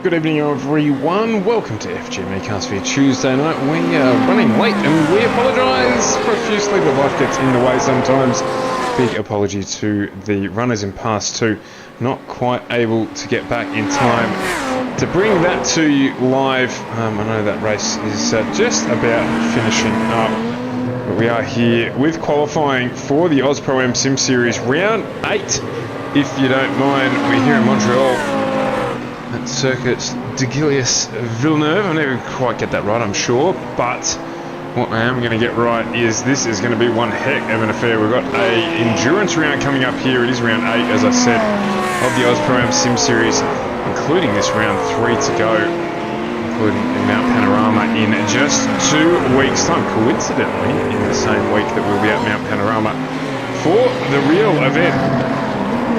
Good evening everyone, welcome to FGMA Cast for your Tuesday night. We are running late and we apologise profusely, but life gets in the way sometimes. Big apology to the runners in Pass 2, not quite able to get back in time to bring that to you live. I know that race is just about finishing up, but we are here with qualifying for the AUSPROAM Sim Series Round 8. If you don't mind, we're here in Montreal at Circuit de Villeneuve. I never quite get that right, I'm sure, but what I am going to get right is this is going to be one heck of an affair. We've got a endurance round coming up here. It is round 8, as I said, of the AUSPROAM Sim Series, including this round 3 to go, including Mount Panorama in just 2 weeks' time, coincidentally in the same week that we'll be at Mount Panorama for the real event.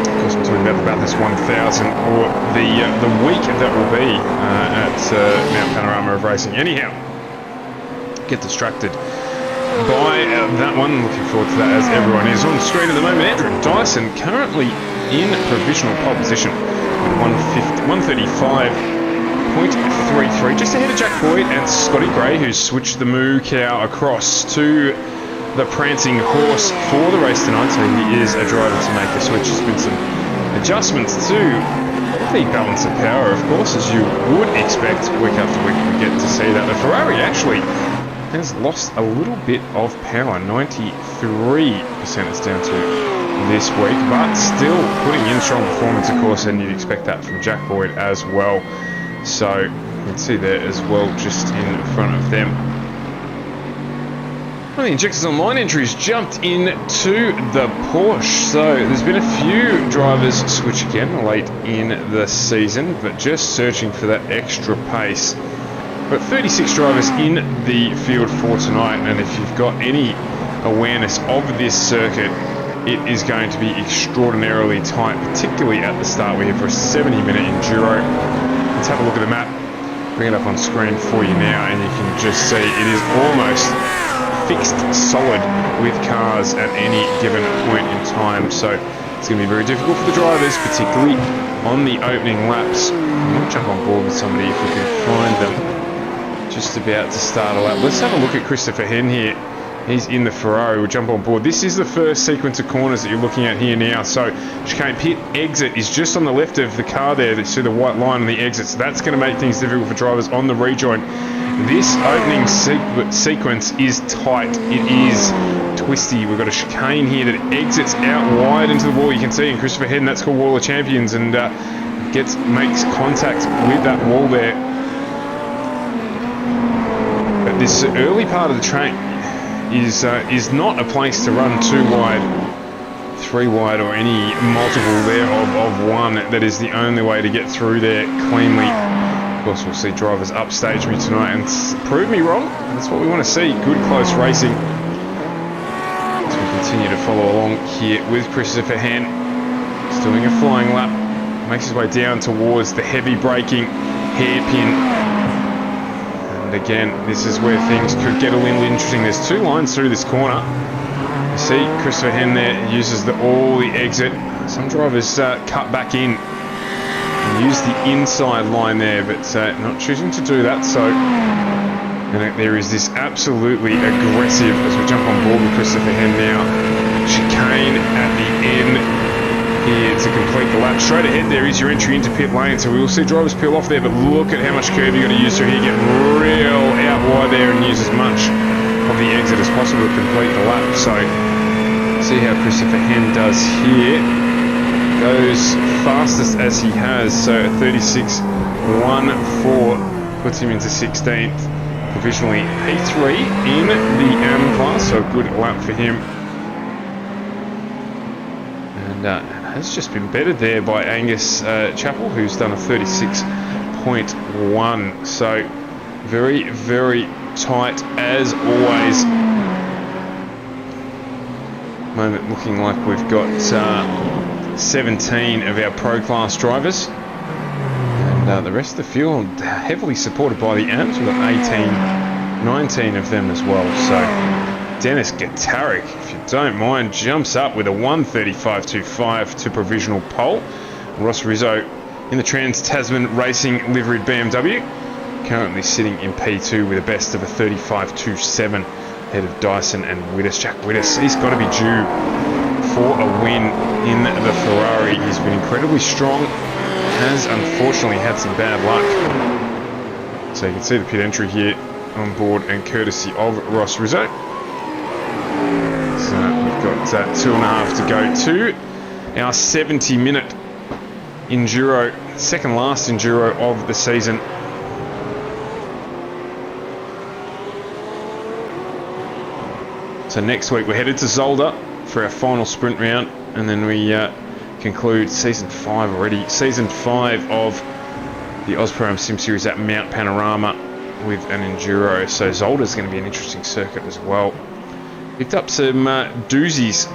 Of course, we're talking about this 1000 or the week that will be at Mount Panorama of Racing. Anyhow, get distracted by that one. Looking forward to that, as everyone is on screen at the moment. Andrew Dyson currently in provisional pole position with 135.33, just ahead of Jack Boyd and Scotty Gray, who's switched the moo cow across to the prancing horse for the race tonight, so he is a driver to make the switch. There's been some adjustments to the balance of power, of course, as you would expect. Week after week we get to see that. The Ferrari actually has lost a little bit of power, 93% it's down to this week, but still putting in strong performance, of course, and you'd expect that from Jack Boyd as well. So you can see there as well, just in front of them. Well, the Injectors Online entries jumped into the Porsche, so there's been a few drivers switch again late in the season, but just searching for that extra pace. But 36 drivers in the field for tonight, and if you've got any awareness of this circuit, it is going to be extraordinarily tight, particularly at the start. We're here for a 70-minute enduro. Let's have a look at the map. Bring it up on screen for you now, and you can just see it is almost fixed solid with cars at any given point in time, so it's going to be very difficult for the drivers, particularly on the opening laps. I might jump on board with somebody if we can find them just about to start a lap. Let's have a look at Christopher Henn here. He's in the Ferrari. We'll jump on board. This is the first sequence of corners that you're looking at here now. So chicane pit exit is just on the left of the car there. You see the white line on the exit, so that's going to make things difficult for drivers on the rejoin. This opening sequence is tight. It is twisty. We've got a chicane here that exits out wide into the wall. You can see in Christopher Henn, that's called Wall of Champions, and makes contact with that wall there. But this early part of the track is not a place to run 2 wide, 3 wide, or any multiple there of 1. That is the only way to get through there cleanly. Of course, we'll see drivers upstage me tonight and prove me wrong. That's what we want to see. Good close racing. As we continue to follow along here with Christopher Henn. He's doing a flying lap. makes his way down towards the heavy braking hairpin. And again, this is where things could get a little interesting. There's two lines through this corner. You see Christopher Hen there uses all the exit. Some drivers cut back in and use the inside line there, but not choosing to do that. So there is this absolutely aggressive, as we jump on board with Christopher Hen now, chicane at the end here to complete the lap. Straight ahead there is your entry into pit lane, so we will see drivers peel off there, but look at how much curve you've got to use through here. Get real out wide there and use as much of the exit as possible to complete the lap. So see how Christopher Hen does here. Goes fastest as he has, so 36.14 puts him into 16th. Provisionally P3 in the AM class, so a good lap for him. And has just been bettered there by Angus Chappell, who's done a 36.1. So very, very tight as always. Moment looking like we've got 17 of our pro class drivers. And the rest of the field heavily supported by the AMs. We've got 19 of them as well. So Dennis Gatarik, if you don't mind, jumps up with a 1:35.25 to provisional pole. Ross Rizzo in the Trans-Tasman Racing liveried BMW, currently sitting in P2 with a best of a 35.27 ahead of Dyson and Wittes. Jack Wittes, he's got to be due for a win in the Ferrari. He's been incredibly strong, has unfortunately had some bad luck. So you can see the pit entry here on board and courtesy of Ross Rizzo. So we've got 2.5 to go to our 70-minute enduro, second last enduro of the season. So next week we're headed to Zolder for our final sprint round, and then we conclude season 5 already. Season 5 of the AUSPROAM Sim Series at Mount Panorama with an enduro. So Zolder's going to be an interesting circuit as well. Picked up some doozies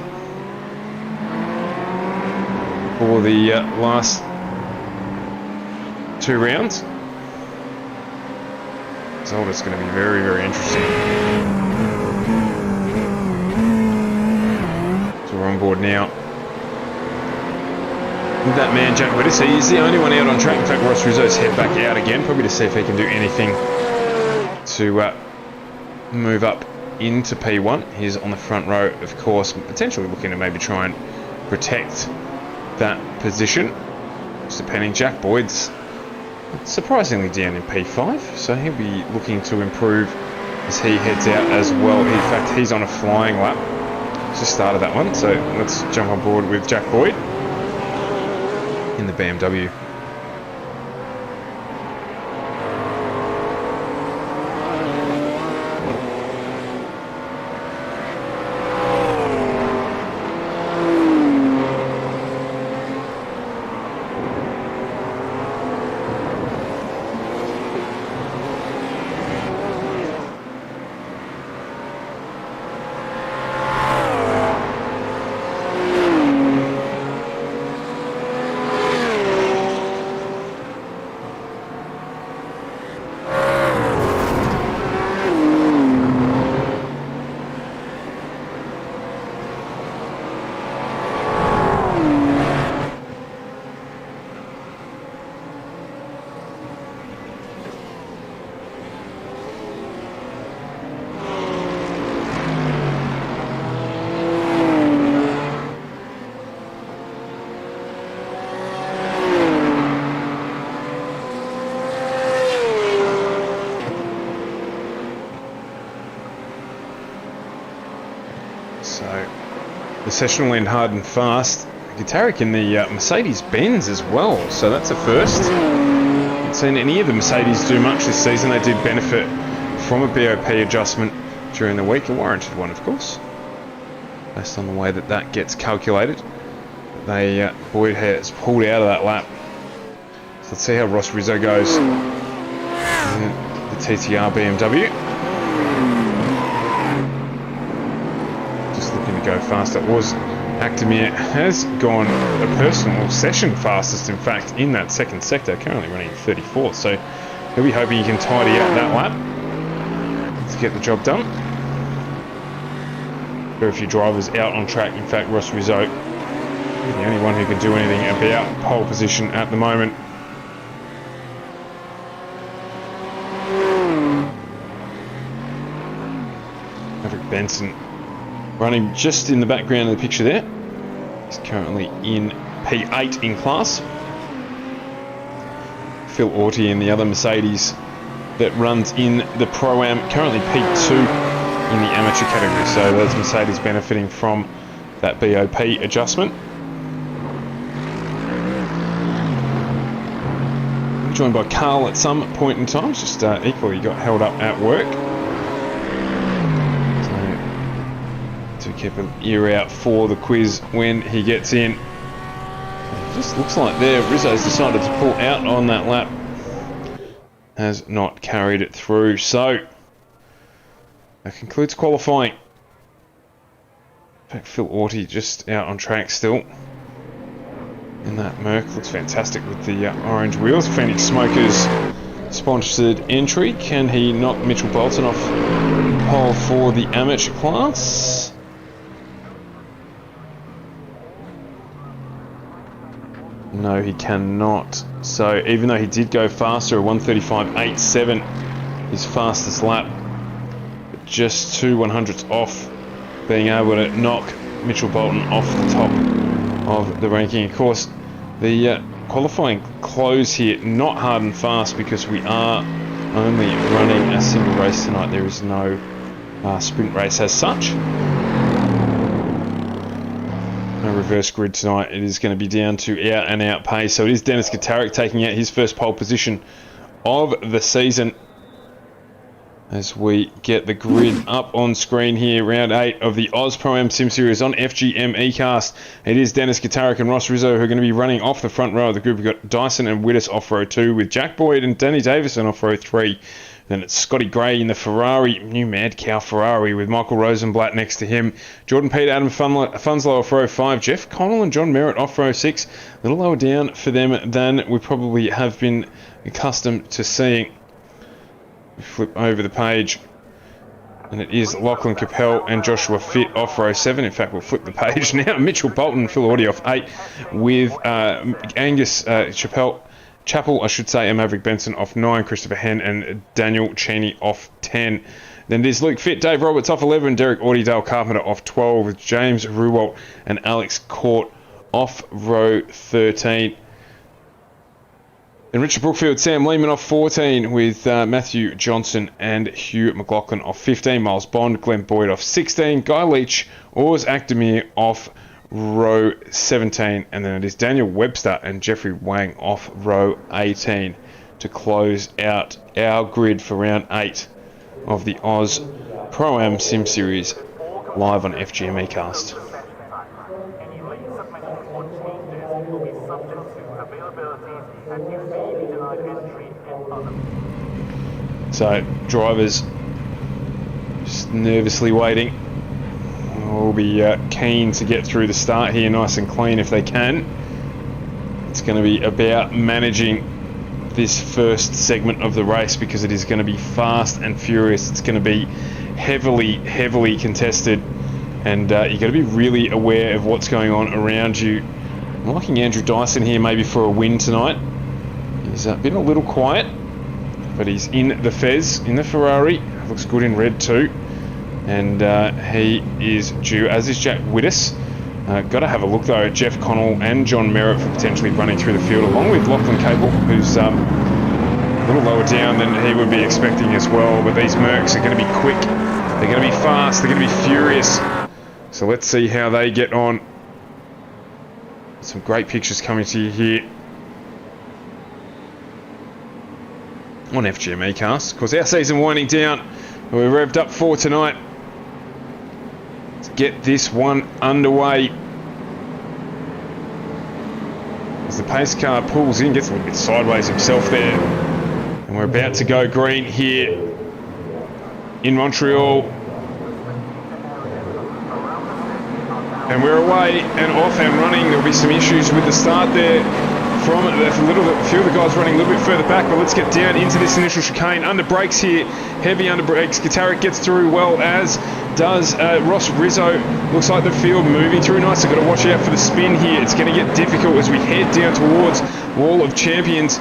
for the last 2 rounds. Zolder's going to be very, very interesting. We're on board now with that man Jack Wittes. He's the only one out on track. In fact, Ross Rizzo's head back out again, probably to see if he can do anything to move up into P1. He's on the front row, of course, potentially looking to maybe try and protect that position. Just depending. Jack Boyd's surprisingly down in P5, so he'll be looking to improve as he heads out as well. In fact, he's on a flying lap. Just started that one, so let's jump on board with Jack Boyd in the BMW. The session will end hard and fast. Gatarik in the Mercedes-Benz as well, so that's a first. Haven't seen any of the Mercedes do much this season. They did benefit from a BOP adjustment during the week, a warranted one, of course, based on the way that that gets calculated. They Boyd has pulled out of that lap. So let's see how Ross Rizzo goes in the TTR BMW. Go fast. It was Actimere has gone a personal session fastest, in fact, in that second sector, currently running 34th, so he'll be hoping he can tidy out that lap to get the job done. Very few drivers out on track. In fact, Ross Rizzo, the only one who can do anything about pole position at the moment. Maverick Benson running just in the background of the picture there. He's currently in P8 in class. Phil Orty and the other Mercedes that runs in the Pro-Am, currently P2 in the amateur category. So those Mercedes benefiting from that BOP adjustment. Joined by Carl at some point in time, just equally got held up at work. So to keep an ear out for the quiz when he gets in. It just looks like there Rizzo's decided to pull out on that lap. Has not carried it through. So that concludes qualifying. In fact, Phil Orty just out on track still. And that Merc looks fantastic with the orange wheels. Phoenix Smokers sponsored entry. Can he knock Mitchell Bolton off pole for the amateur class? No, he cannot. So even though he did go faster, a 1:35.87, his fastest lap, just 2 100ths off being able to knock Mitchell Bolton off the top of the ranking. Of course, the qualifying close here, not hard and fast because we are only running a single race tonight. There is no sprint race as such. No reverse grid tonight. It is going to be down to out and out pace. So it is Dennis Kotarek taking out his first pole position of the season. As we get the grid up on screen here, round 8 of the AUSPROAM Sim Series on FGM eCast. It is Dennis Kotarek and Ross Rizzo who are going to be running off the front row of the group. We've got Dyson and Widders off row 2 with Jack Boyd and Danny Davison off row 3. Then it's Scotty Gray in the Ferrari, new Mad Cow Ferrari with Michael Rosenblatt next to him. Jordan Peter, Adam Funslow off row 5. Jeff Connell and John Merritt off row 6. A little lower down for them than we probably have been accustomed to seeing. We flip over the page and it is Lachlan Capel and Joshua Fitt off row 7. In fact, we'll flip the page now. Mitchell Bolton and Phil Orty off 8 with Angus Chappell, I should say, and Maverick Benson off 9, Christopher Henn and Daniel Cheney off 10. Then there's Luke Fitt, Dave Roberts off 11, Derek Orty, Dale Carpenter off 12 with James Ruwalt and Alex Court off row 13. Then Richard Brookfield, Sam Lehman off 14 with Matthew Johnson and Hugh McLaughlin off 15. Miles Bond, Glenn Boyd off 16. Guy Leach, Ors Actimere off row 17. And then it is Daniel Webster and Jeffrey Wang off row 18 to close out our grid for round 8 of the Oz Pro-Am Sim Series live on FGM eCast. So drivers just nervously waiting. Will be keen to get through the start here nice and clean if they can. It's going to be about managing this first segment of the race because it is going to be fast and furious. It's going to be heavily contested, and you've got to be really aware of what's going on around you. I'm liking Andrew Dyson here maybe for a win tonight. He's been a little quiet, but he's in the Fez, in the Ferrari. Looks good in red too. And he is due, as is Jack Widders. Got to have a look though at Jeff Connell and John Merritt for potentially running through the field, along with Lachlan Cable, who's a little lower down than he would be expecting as well. But these Mercs are going to be quick, they're going to be fast, they're going to be furious. So let's see how they get on. Some great pictures coming to you here on FGM eCast. Of course, our season winding down. We're revved up for tonight. Let's get this one underway. As the pace car pulls in, gets a little bit sideways himself there. And we're about to go green here in Montreal. And we're away and off and running. There'll be some issues with the start there from a few of the guys running a little bit further back, but let's get down into this initial chicane. Under brakes here, heavy under brakes. Gitarik gets through well, as does Ross Rizzo. Looks like the field moving through nice. I've got to watch out for the spin here. It's going to get difficult as we head down towards Wall of Champions.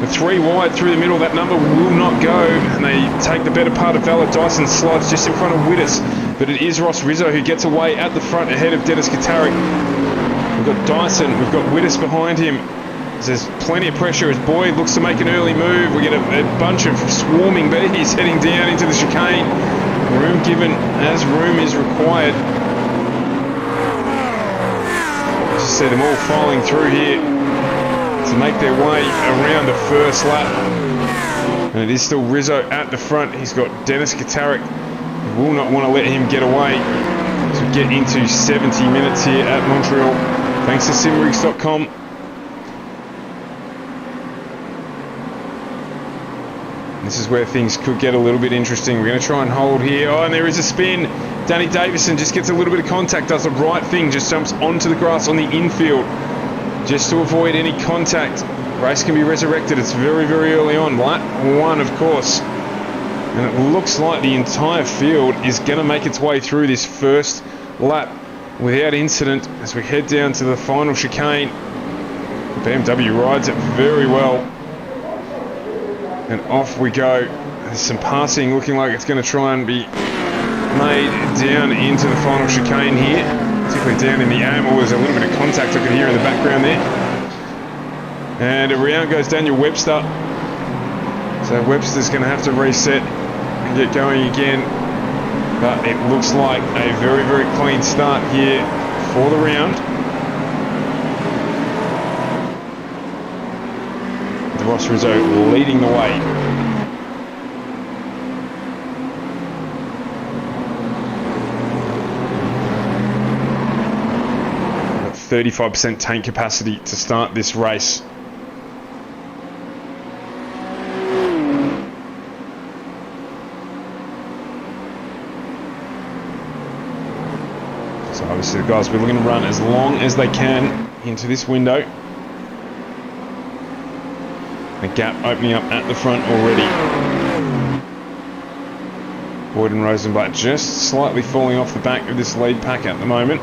The 3 wide through the middle, that number will not go, and they take the better part of Valor. Dyson slides just in front of Wittes, but it is Ross Rizzo who gets away at the front ahead of Dennis Gitarik. We've got Dyson, we've got Wittes behind him. There's plenty of pressure as Boyd looks to make an early move. We get a bunch of swarming bees heading down into the chicane. Room given as room is required. As you see them all filing through here to make their way around the first lap. And it is still Rizzo at the front. He's got Dennis Gitarik. We will not want to let him get away as we get into 70 minutes here at Montreal. Thanks to simrigs.com. This is where things could get a little bit interesting. We're going to try and hold here. Oh, and there is a spin. Danny Davison just gets a little bit of contact, does the right thing, just jumps onto the grass on the infield just to avoid any contact. Race can be resurrected. It's very, very early on. Lap 1, of course. And it looks like the entire field is going to make its way through this first lap without incident as we head down to the final chicane. BMW rides it very well. And off we go. There's some passing looking like it's going to try and be made down into the final chicane here. Particularly down in the AM. Oh, there's a little bit of contact I could hear in the background there. And around goes Daniel Webster. So Webster's going to have to reset and get going again. But it looks like a very, very clean start here for the round. Ross Rizzo leading the way. 35% tank capacity to start this race. So obviously the guys will be looking to run as long as they can into this window. A gap opening up at the front already. Boyd and Rosenblatt just slightly falling off the back of this lead pack at the moment.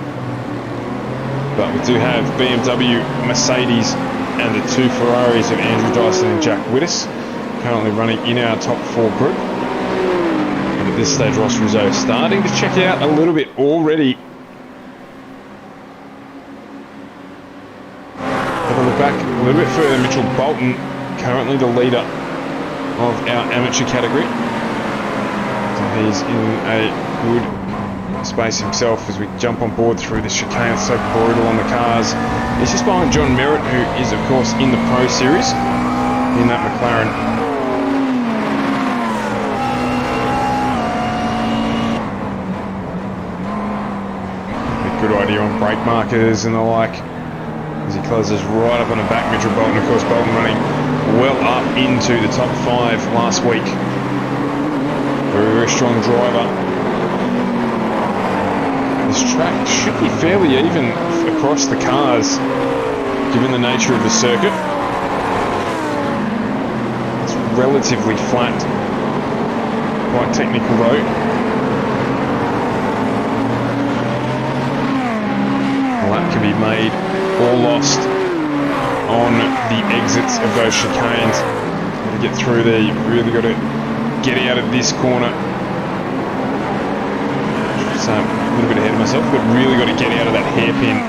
But we do have BMW, Mercedes and the 2 Ferraris of Andrew Dyson and Jack Wittes currently running in our top 4 group. And at this stage Ross Rizzo starting to check out a little bit already. Have a look back a little bit further. Mitchell Bolton, currently the leader of our amateur category. So he's in a good space himself as we jump on board through this chicane. It's so brutal on the cars. He's just behind John Merritt, who is of course in the Pro Series in that McLaren. A good idea on brake markers and the like as he closes right up on the back. Mitchell Bolton, of course, Bolton running well up into the top 5 last week. Very, very strong driver. This track should be fairly even across the cars, given the nature of the circuit. It's relatively flat. Quite technical though. A lap can be made or lost on the exits of those chicanes. To get through there, you've really got to get out of this corner. So a little bit ahead of myself, but really got to get out of that hairpin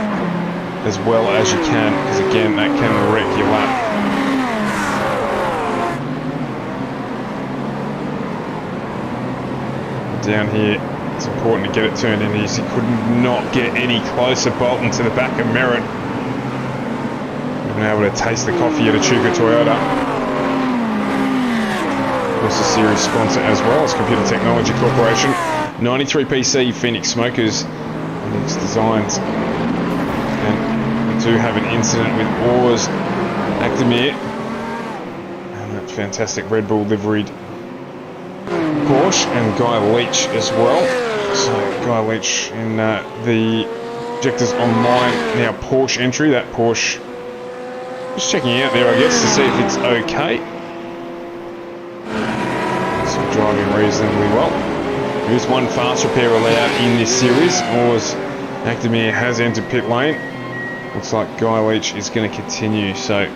as well as you can, because again, that can wreck your lap. Down here, it's important to get it turned in here. So he could not get any closer, Bolton, to the back of Merritt. Been able to taste the coffee at Echuca Toyota. Of course, a series sponsor as well as Computer Technology Corporation. 93PC Phoenix Smokers, Phoenix Designs. And we do have an incident with Ors Actimir and that fantastic Red Bull liveried Porsche, and Guy Leach as well. So Guy Leach in the projectors online. Now Porsche entry, that Porsche, just checking out there I guess to see if it's okay. So driving reasonably well. There is one fast repair allowed in this series. Oars Actimere has entered pit lane. Looks like Guy Leach is going to continue, so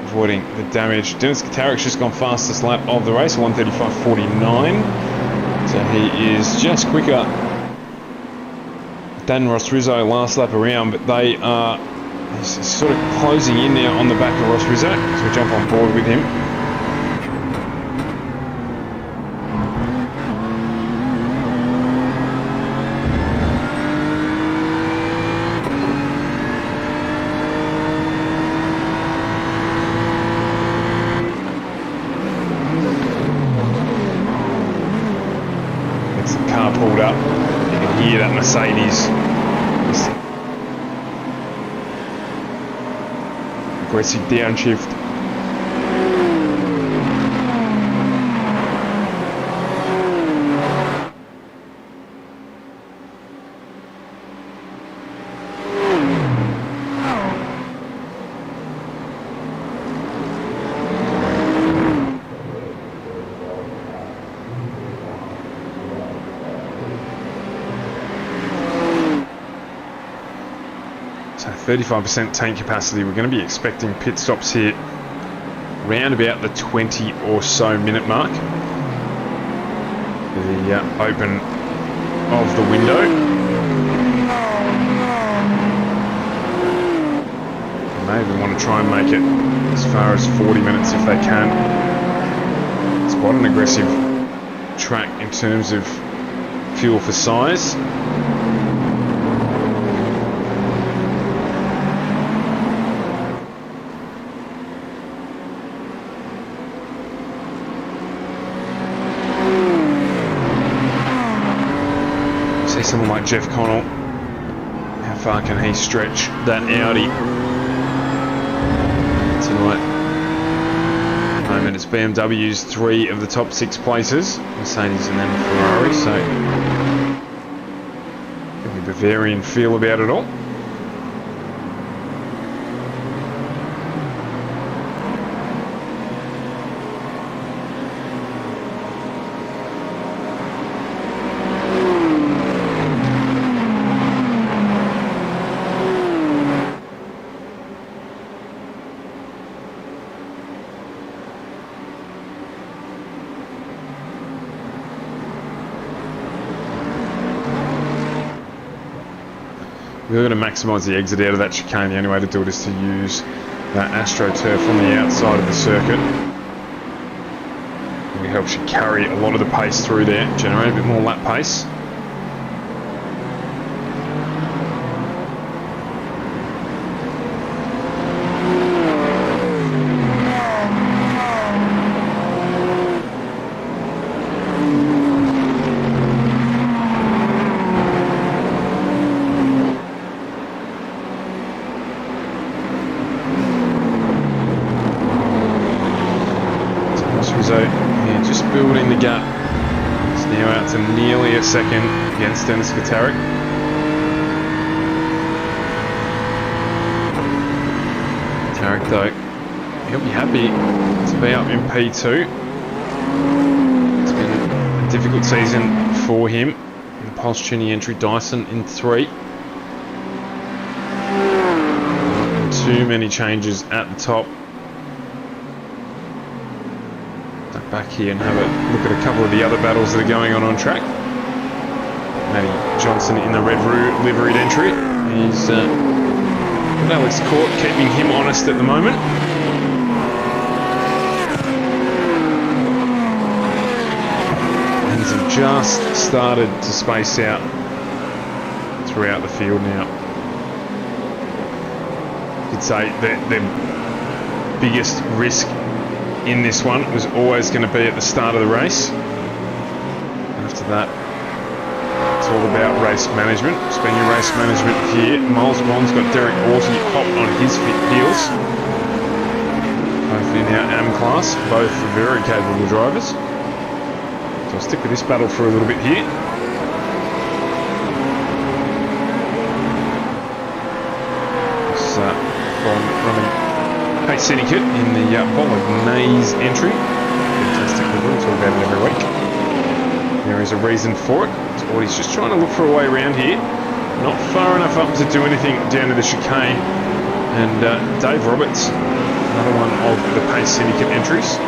avoiding the damage. Dennis Katarek's just gone fastest lap of the race, 1:35.49. So he is just quicker than Ross Rizzo last lap around, but they are sort of closing in now on the back of Ross Rizzo, so we'll jump on board with him. Gets the car pulled up. You can hear that Mercedes. Aggressive downshift. So 35% tank capacity. We're going to be expecting pit stops here round about the 20 or so minute mark. The open of the window. Maybe want to try and make it as far as 40 minutes if they can. It's quite an aggressive track in terms of fuel for size. Someone like Jeff Connell, how far can he stretch that Audi tonight? At the moment it's BMW's 3 of the top 6 places, Mercedes and then Ferrari, so got a Bavarian feel about it all. We're going to maximise the exit out of that chicane. The only way to do it is to use that AstroTurf on the outside of the circuit. It helps you carry a lot of the pace through there, generate a bit more lap pace. Yeah, just building the gap. It's now out to nearly a second against Dennis Katarek. Katarek though, he'll be happy to be up in P2. It's been a difficult season for him. In the Pulse Tuning entry, Dyson in 3. Too many changes at the top. Back here and have a look at a couple of the other battles that are going on track. Matty Johnson in the red liveried entry. He's got Alex Court keeping him honest at the moment. Things have just started to space out throughout the field now. You'd say that the biggest risk in this one was always going to be at the start of the race. After that, it's all about race management. Speaking of race management here, Miles Bond's got Derek Orty hot on his heels. Both in our AM class, both very capable drivers. So I'll stick with this battle for a little bit here. Pace Syndicate in the Bolognese entry. Fantastic livery, we'll talk about it every week. There is a reason for it. He's just trying to look for a way around here. Not far enough up to do anything down to the chicane. And Dave Roberts, another one of the Pace Syndicate entries,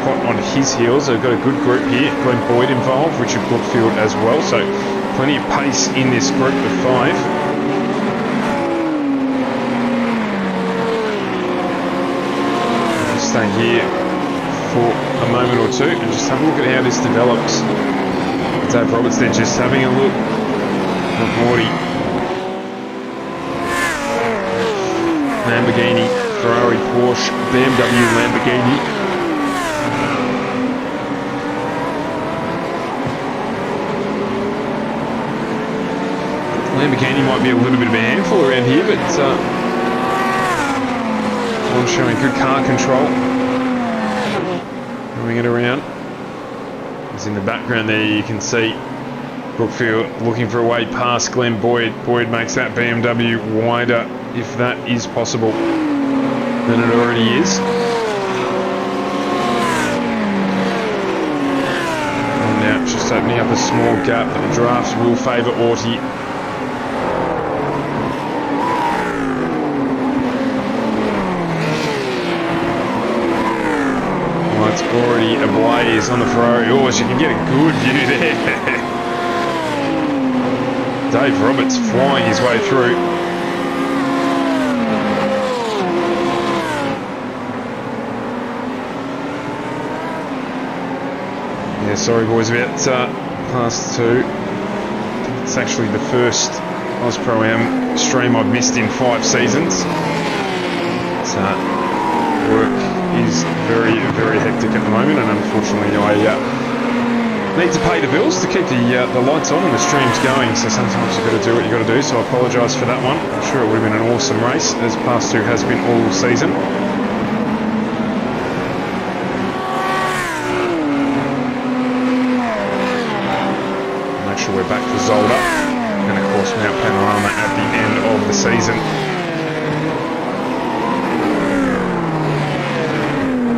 quite on his heels. They've got a good group here. Glenn Boyd involved, Richard Brookfield as well. So plenty of pace in this group of 5. Just stay here for a moment or two and just have a look at how this develops. Dave Roberts then just having a look at Morty. Lamborghini, Ferrari, Porsche, BMW, Lamborghini. Lamborghini might be a little bit of a handful around here, but one showing good car control. Moving it around. As in the background there you can see Brookfield looking for a way past Glenn Boyd. Boyd makes that BMW wider, if that is possible, than it already is. And now just opening up a small gap, but the drafts will favour Auty. Well, it's already ablaze on the Ferrari. Oh, so you can get a good view there. Dave Roberts flying his way through. Yeah, sorry boys about class 2. It's actually the first AUSPROAM stream I've missed in 5 seasons. Work is very, very hectic at the moment, and unfortunately I need to pay the bills to keep the lights on and the streams going, so sometimes you've got to do what you've got to do, so I apologise for that one. I'm sure it would have been an awesome race, as Class 2 has been all season. Make sure we're back for Zolder, and of course Mount Panorama at the end of the season.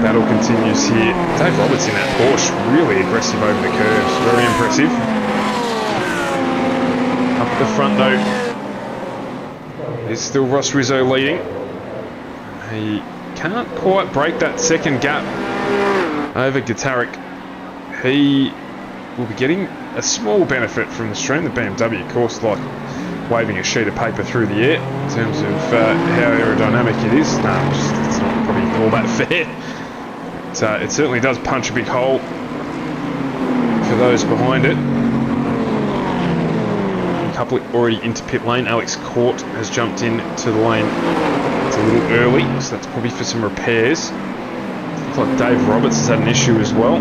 Battle continues here. Dave Roberts in that Porsche, really aggressive over the curves, very impressive. Up at the front though, there's still Ross Rizzo leading. He can't quite break that second gap over Gitarik. He will be getting a small benefit from the stream. The BMW, of course, like waving a sheet of paper through the air in terms of how aerodynamic it is. No, it's not probably all that fair. It certainly does punch a big hole for those behind it. A couple already into pit lane. Alex Court has jumped into the lane. It's a little early, so that's probably for some repairs. Looks like Dave Roberts has had an issue as well.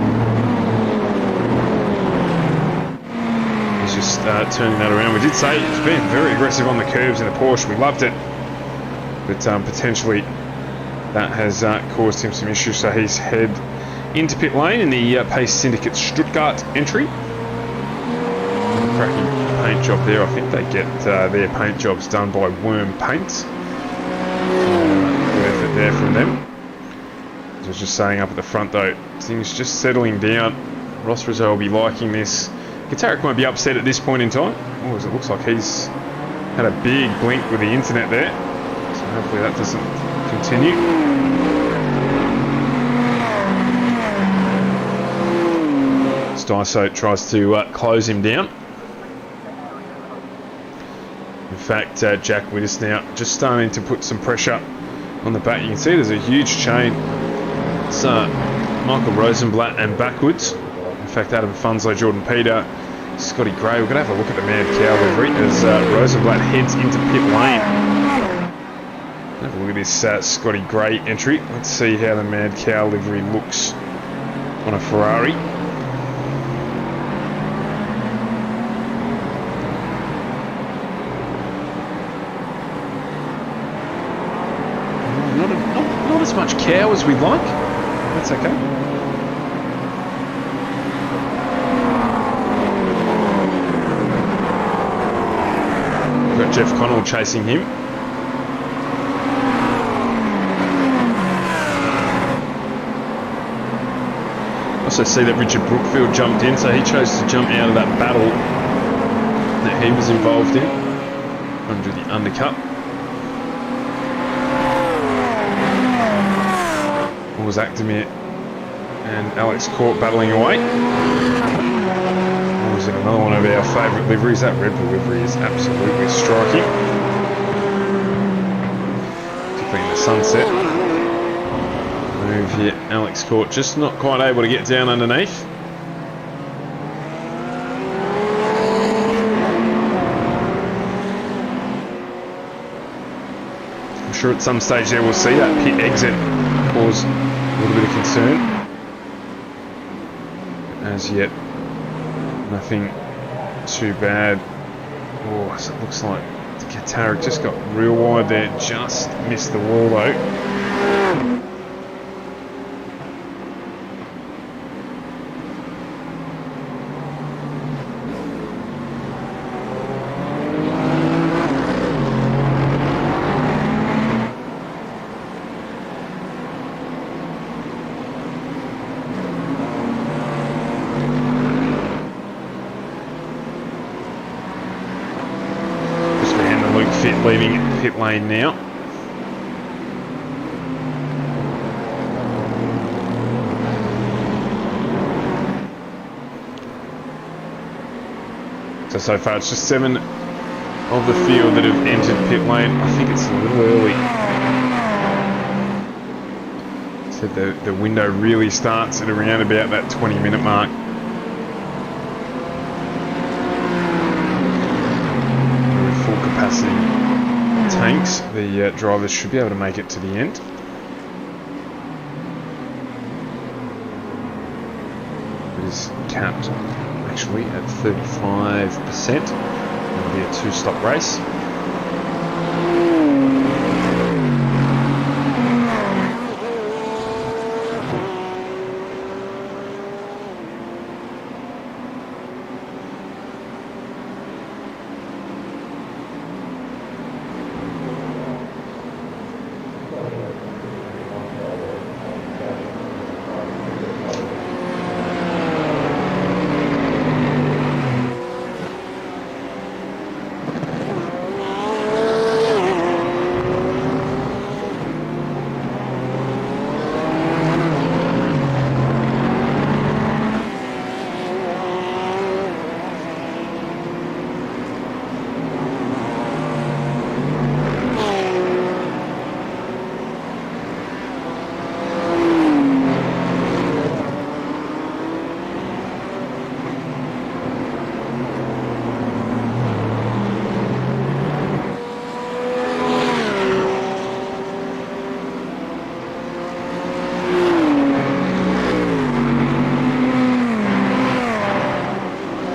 He's just turning that around. We did say it's been very aggressive on the curves in the Porsche. We loved it, but potentially that has caused him some issues, so he's head into pit lane in the Pace Syndicate Stuttgart entry. Cracking paint job there. I think they get their paint jobs done by Worm Paints. Good effort there from them. As I was just saying up at the front though, things just settling down. Ross Rizzo will be liking this. Gitarik won't be upset at this point in time. Oh, as it looks like he's had a big blink with the internet there. So hopefully that doesn't continue. Styso tries to close him down. In fact, Jack Widders now just starting to put some pressure on the back. You can see there's a huge chain. It's Michael Rosenblatt and backwards. In fact, Adam Funzo, Jordan Peter, Scotty Gray. We're going to have a look at the Mad Cow livery as Rosenblatt heads into pit lane. Have a look at this Scotty Gray entry. Let's see how the Mad Cow livery looks on a Ferrari. Not as much cow as we'd like. That's okay. We've got Jeff Connell chasing him. Also see that Richard Brookfield jumped in, so he chose to jump out of that battle that he was involved in under the undercut. It was Actimir and Alex Court battling away. Or was it another one of our favourite liveries? That Red Bull livery is absolutely striking, particularly in the sunset. Move here, Alex Court just not quite able to get down underneath. I'm sure at some stage there we'll see that pit exit cause a little bit of concern. As yet, nothing too bad. Oh, so it looks like the Qatarik just got real wide there, just missed the wall though. Leaving pit lane now. So far it's just 7 of the field that have entered pit lane. I think it's a little early. So the window really starts at around about that 20-minute mark. Full capacity tanks, the drivers should be able to make it to the end. It is capped actually at 35%. It'll be a 2-stop race.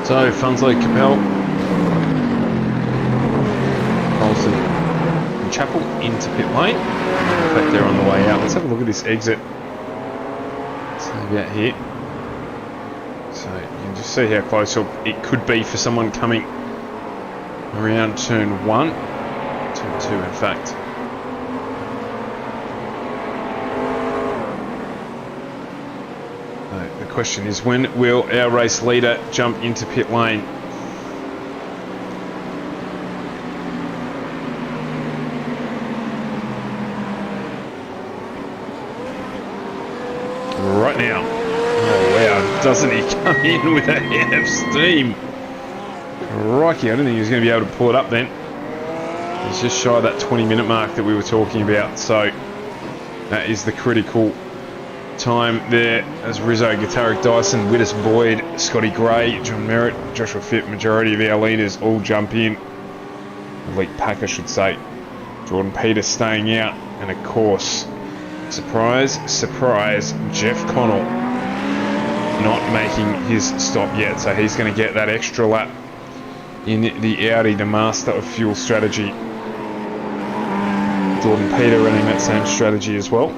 So, Funsley, Capel, Olsen and Chappell into pit lane. In fact, they're on the way out. Let's have a look at this exit. So, about here. So, you can just see how close it could be for someone coming around turn 1. Turn 2, in fact. The question is, when will our race leader jump into pit lane? Right now. Oh wow, doesn't he come in with a head of steam? Crikey, I didn't think he was going to be able to pull it up then. He's just shy of that 20-minute mark that we were talking about, so that is the critical time there as Rizzo, Qatarik, Dyson, Widders, Boyd, Scotty Gray, John Merritt, Joshua Fitt, majority of our leaders all jump in. Elite pack, I should say. Jordan Peters staying out, and of course, surprise, surprise, Jeff Connell not making his stop yet, so he's going to get that extra lap in the Audi, the master of fuel strategy. Jordan Peter running that same strategy as well.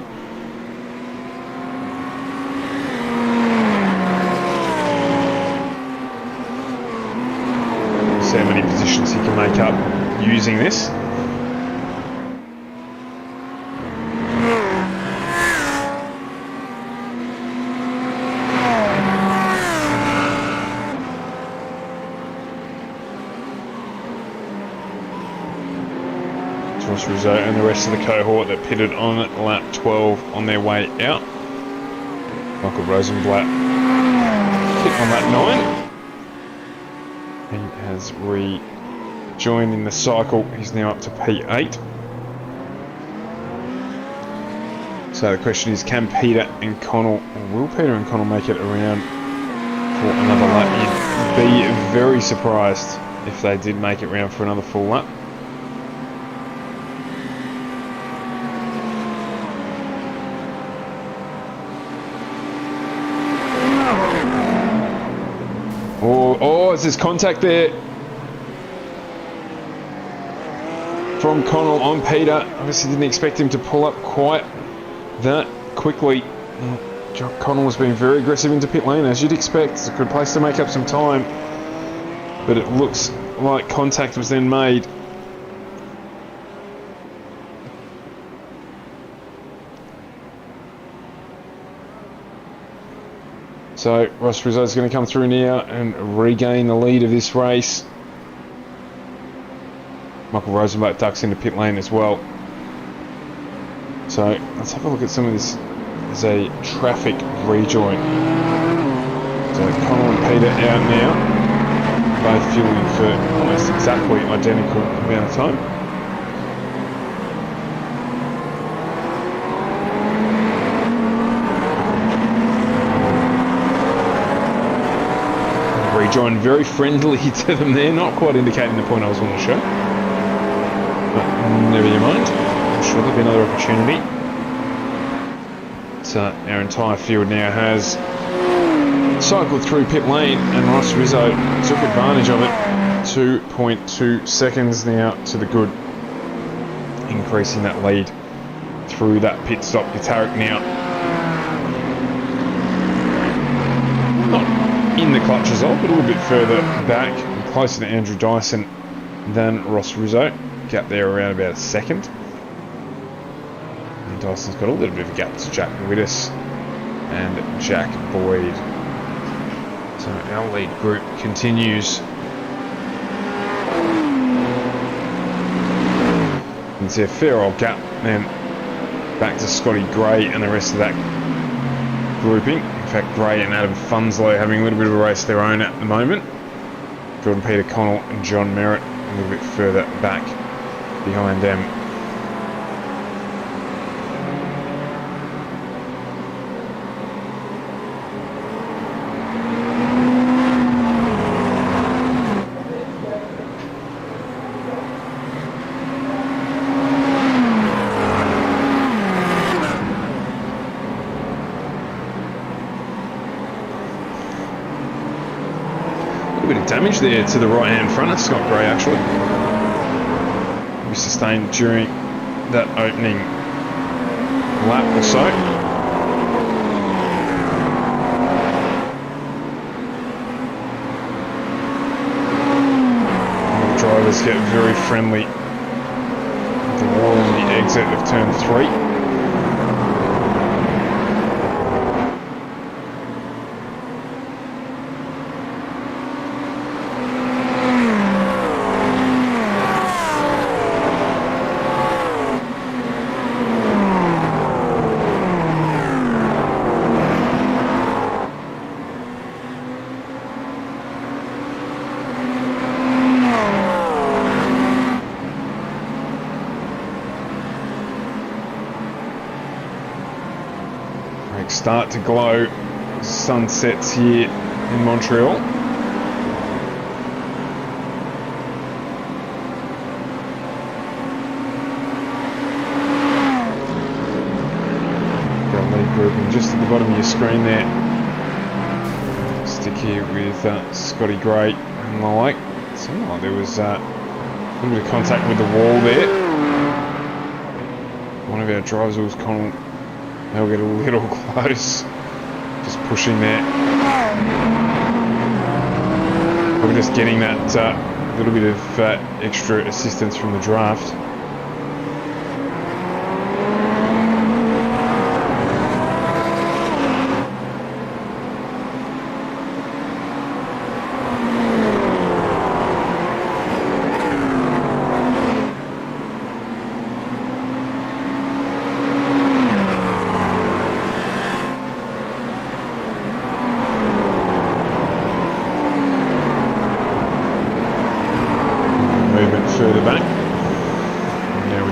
See how many positions he can make up using this. Ross Rizzo and the rest of the cohort that pitted on at lap 12 on their way out. Michael Rosenblatt hit on lap 9. He has rejoined in the cycle. He's now up to P8. So the question is, can Peter and Connell, or will Peter and Connell make it around for another lap? You'd be very surprised if they did make it round for another full lap. Oh, is there contact there from Connell on Peter? Obviously didn't expect him to pull up quite that quickly. Connell was being very aggressive into pit lane, as you'd expect. It's a good place to make up some time, but it looks like contact was then made. So Ross Rizzo is going to come through now and regain the lead of this race. Michael Rosenblatt ducks into pit lane as well. So let's have a look at some of this as a traffic rejoin. So Connell and Peter out now, both fueling for almost exactly identical amount of time. Rejoin very friendly to them there, not quite indicating the point I was wanting to show. But never you mind. I'm sure there'll be another opportunity. So our entire field now has cycled through pit lane, and Ross Rizzo took advantage of it. 2.2 seconds now to the good, increasing that lead through that pit stop. Yatarik now not in the clutch result, but a little bit further back, and closer to Andrew Dyson than Ross Rizzo. Gap there around about a second. And Dyson's got a little bit of a gap to Jack Widdis and Jack Boyd. So our lead group continues. You can see a fair old gap then back to Scotty Gray and the rest of that grouping. In fact, Gray and Adam Funslow having a little bit of a race of their own at the moment. Jordan Peter Connell and John Merritt a little bit further back behind them. Bit of damage there to the right hand front of Scott Gray, actually. We sustained during that opening lap or so. And the drivers get very friendly at the wall on the exit of turn 3. Start to glow. Sun sets here in Montreal. Got lead grouping just at the bottom of your screen there. Stick here with Scotty Gray and the like. Seemed like there was a little bit of contact with the wall there. One of our drivers was Connell. They'll get a little close, just pushing there. We're just getting that little bit of extra assistance from the draft.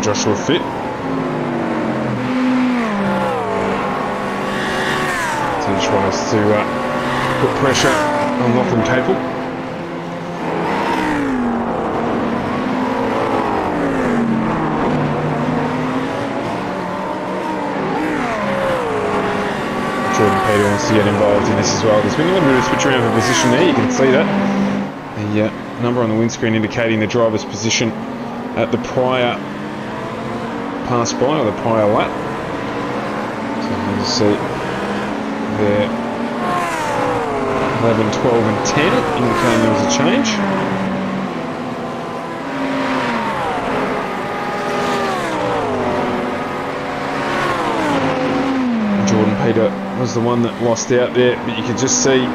Joshua fit. So he just wants us to put pressure on Lachlan Capel. Jordan Peter wants to get involved in this as well. There's been a little bit of a switch around of position there, you can see that. The number on the windscreen indicating the driver's position at the prior pass by, or the prior lap. So you can see there 11, 12 and 10 indicating there was a change. Jordan Peter was the one that lost out there, but you could just see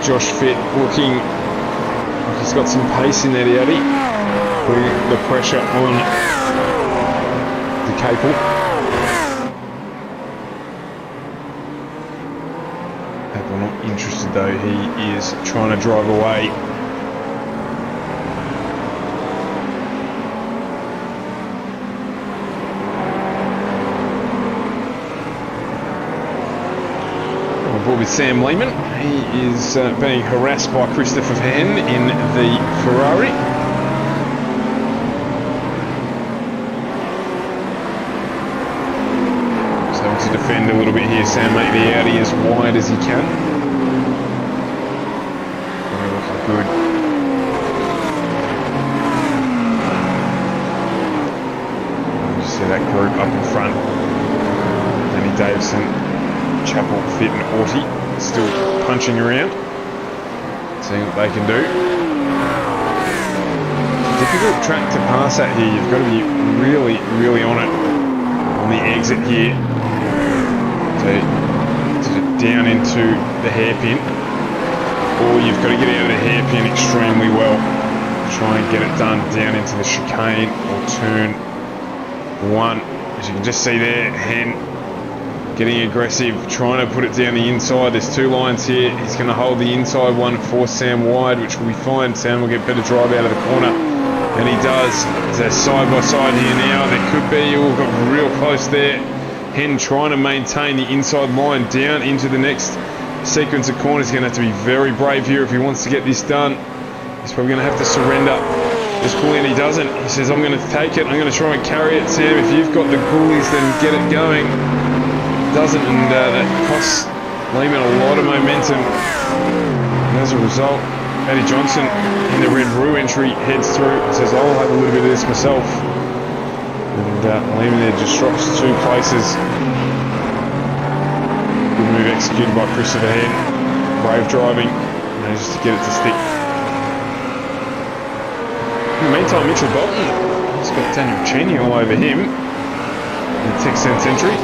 Josh Fitt looking like he's got some pace in that Audi, putting the pressure on the Capel. Capel not interested though, he is trying to drive away. With Sam Lehman, he is being harassed by Christopher Verheyen in the Ferrari. So to defend a little bit here, Sam, make the Audi as wide as he can. Looking good. You see that group up in front. Danny Davison, Chapel, Fit and Auty still punching around, seeing what they can do. Difficult track to pass at here. You've got to be really, really on it on the exit here to down into the hairpin, or you've got to get out of the hairpin extremely well. Try and get it done down into the chicane or turn one. As you can just see there, Hen getting aggressive, trying to put it down the inside. There's two lines here. He's going to hold the inside one for Sam wide, which will be fine. Sam will get better drive out of the corner, and he does. They're side by side here now. There could be, oh, got real close there. Hen trying to maintain the inside line down into the next sequence of corners. He's going to have to be very brave here if he wants to get this done. He's probably going to have to surrender. This pulley, and he doesn't. He says, I'm going to take it. I'm going to try and carry it. Sam, if you've got the goalies, then get it going. Doesn't, and that costs Lehman a lot of momentum. And as a result, Eddie Johnson in the Red Roo entry heads through, says, I'll have a little bit of this myself. And Lehman there just drops 2 places. Good move executed by Christopher Hen. Brave driving, manages to get it to stick. In the meantime, Mitchell Bolton, he's got Daniel Cheney all over him in the Texan entry.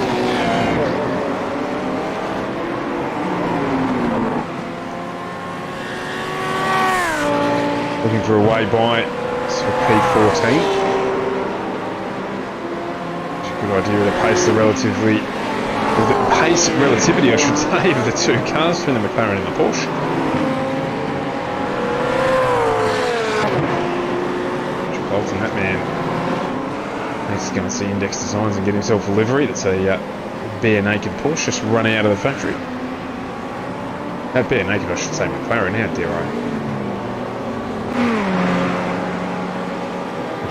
Looking for a way by, it's for P14. It's a good idea of the pace, relativity, I should say, of the two cars between the McLaren and the Porsche. Bolton, that man, he's going to see Index Designs and get himself a livery that's a bare naked Porsche just run out of the factory. Bare naked, I should say, McLaren, how dare I?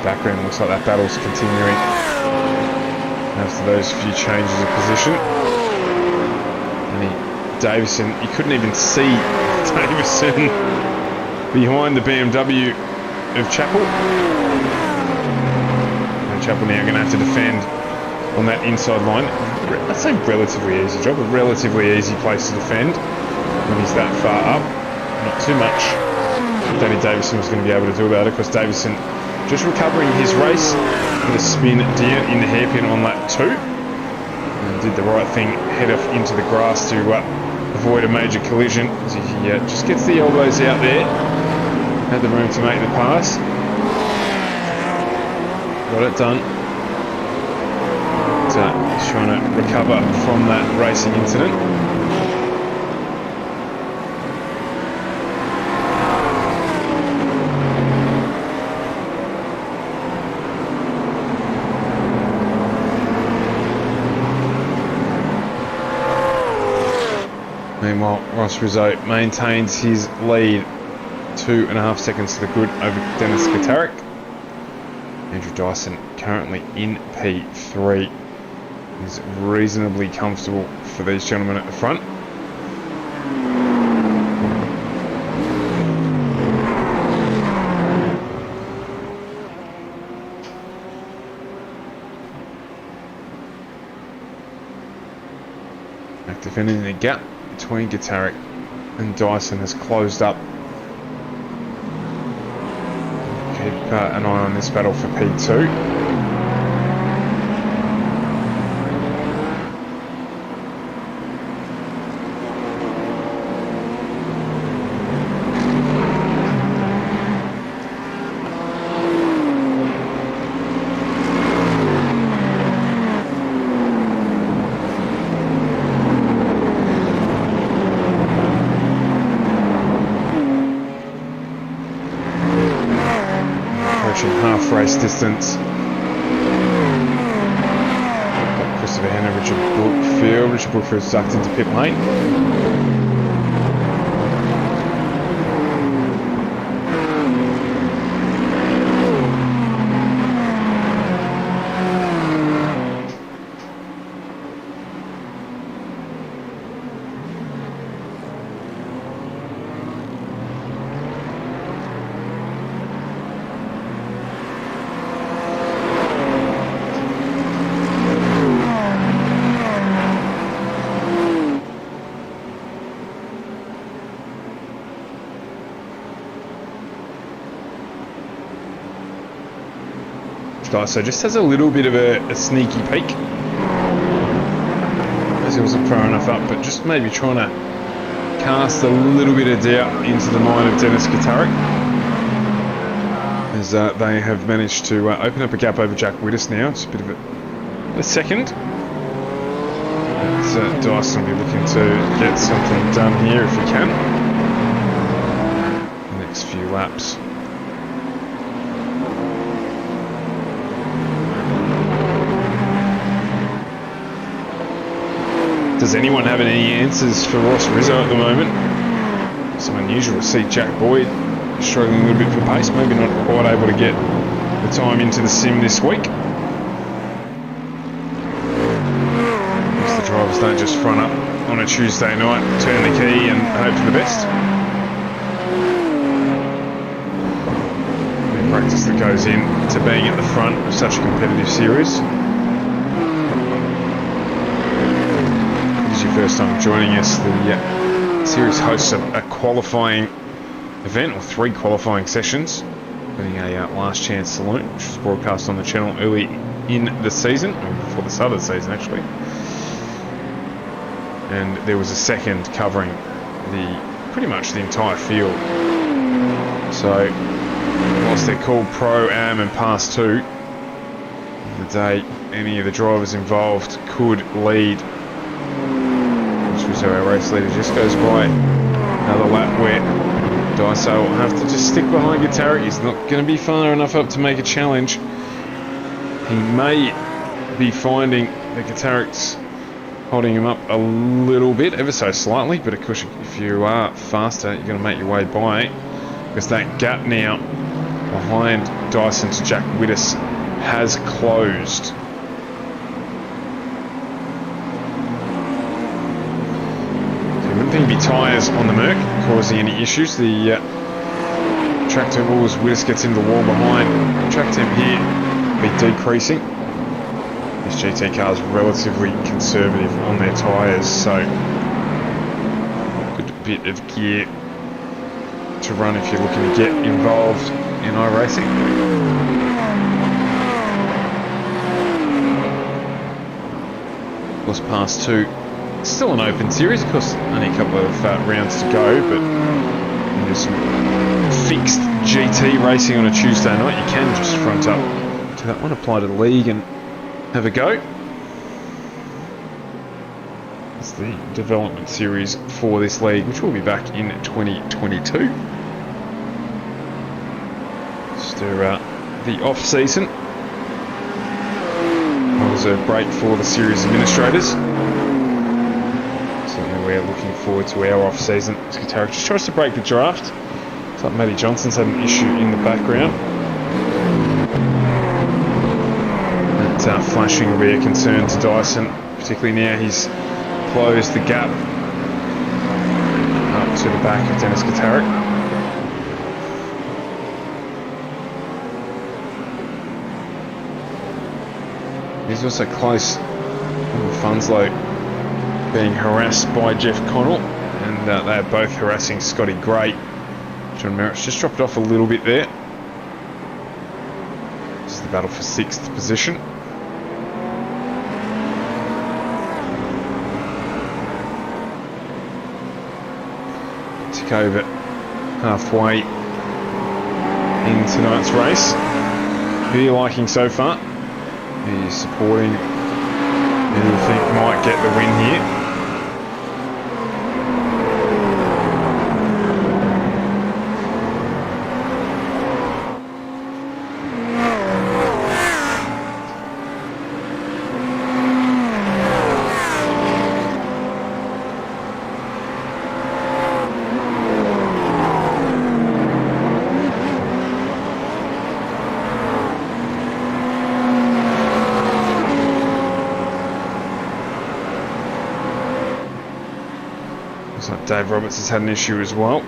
Background looks like that battle's continuing after those few changes of position. And Davison, you couldn't even see Davison behind the BMW of Chapel. And Chapel now going to have to defend on that inside line. I'd say relatively easy job, a relatively easy place to defend when he's that far up. Not too much. Danny Davison was going to be able to do about it, because Davison just recovering his race with a spin down in the hairpin on lap 2. And did the right thing, head off into the grass to avoid a major collision. As he just gets the elbows out there, had the room to make the pass. Got it done. He's trying to recover from that racing incident. Meanwhile, Ross Rizzo maintains his lead 2.5 seconds to the good over Dennis Gutaric. Andrew Dyson currently in P3. He's reasonably comfortable for these gentlemen at the front. Back defending the gap between Gutaric and Dyson has closed up. Keep an eye on this battle for P2. Half race distance. Got Christopher Henner, Richard Brookfield. Richard Brookfield sucked into pit lane. So just has a little bit of a sneaky peek, as he wasn't far enough up, but just maybe trying to cast a little bit of doubt into the mind of Dennis Gutaric, as they have managed to open up a gap over Jack Widders now. It's a bit of a second. Dyson will be looking to get something done here if he can. The next few laps. Does anyone have any answers for Ross Rizzo at the moment? Some unusual to see Jack Boyd struggling a little bit for pace, maybe not quite able to get the time into the sim this week. The drivers don't just front up on a Tuesday night, turn the key and hope for the best. The practice that goes in to being at the front of such a competitive series. First time joining us, the series hosts a qualifying event, or 3 qualifying sessions, including a last chance saloon, which was broadcast on the channel early in the season, or before the start of the season actually, and there was a second covering pretty much the entire field. So whilst they're called Pro-Am and Pass 2, the day any of the drivers involved could lead. So our race leader just goes by another lap where Dyson will have to just stick behind Gutaric. He's not going to be far enough up to make a challenge. He may be finding that Gutaric's holding him up a little bit, ever so slightly, but of course if you are faster you're going to make your way by, because that gap now behind Dyson to Jack Widders has closed. I think it'd be tyres on the Merc causing any issues. The track temp as Widders gets into the wall behind. Track temp here be decreasing. This GT car is relatively conservative on their tyres, so good bit of gear to run if you're looking to get involved in iRacing. Of course, Pass 2. Still an open series, of course, only a couple of rounds to go, but there's some fixed GT racing on a Tuesday night. You can just front up to that one, apply to the league and have a go. It's the development series for this league, which will be back in 2022. Just the off-season. Well, there's a break for the series administrators. We're we're looking forward to our off-season. Skatara just tries to break the draft. Looks like Matty Johnson's had an issue in the background. That flashing will be a concern to Dyson, particularly now he's closed the gap up to the back of Dennis Katarik. He's also close on Funslow being harassed by Jeff Connell, and they're both harassing Scotty Gray. John Merritt's just dropped off a little bit there. This is the battle for 6th position. Tick over halfway in tonight's race. Who are you liking so far? Who are you supporting? Who do you think might get the win here? Looks like Dave Roberts has had an issue as well.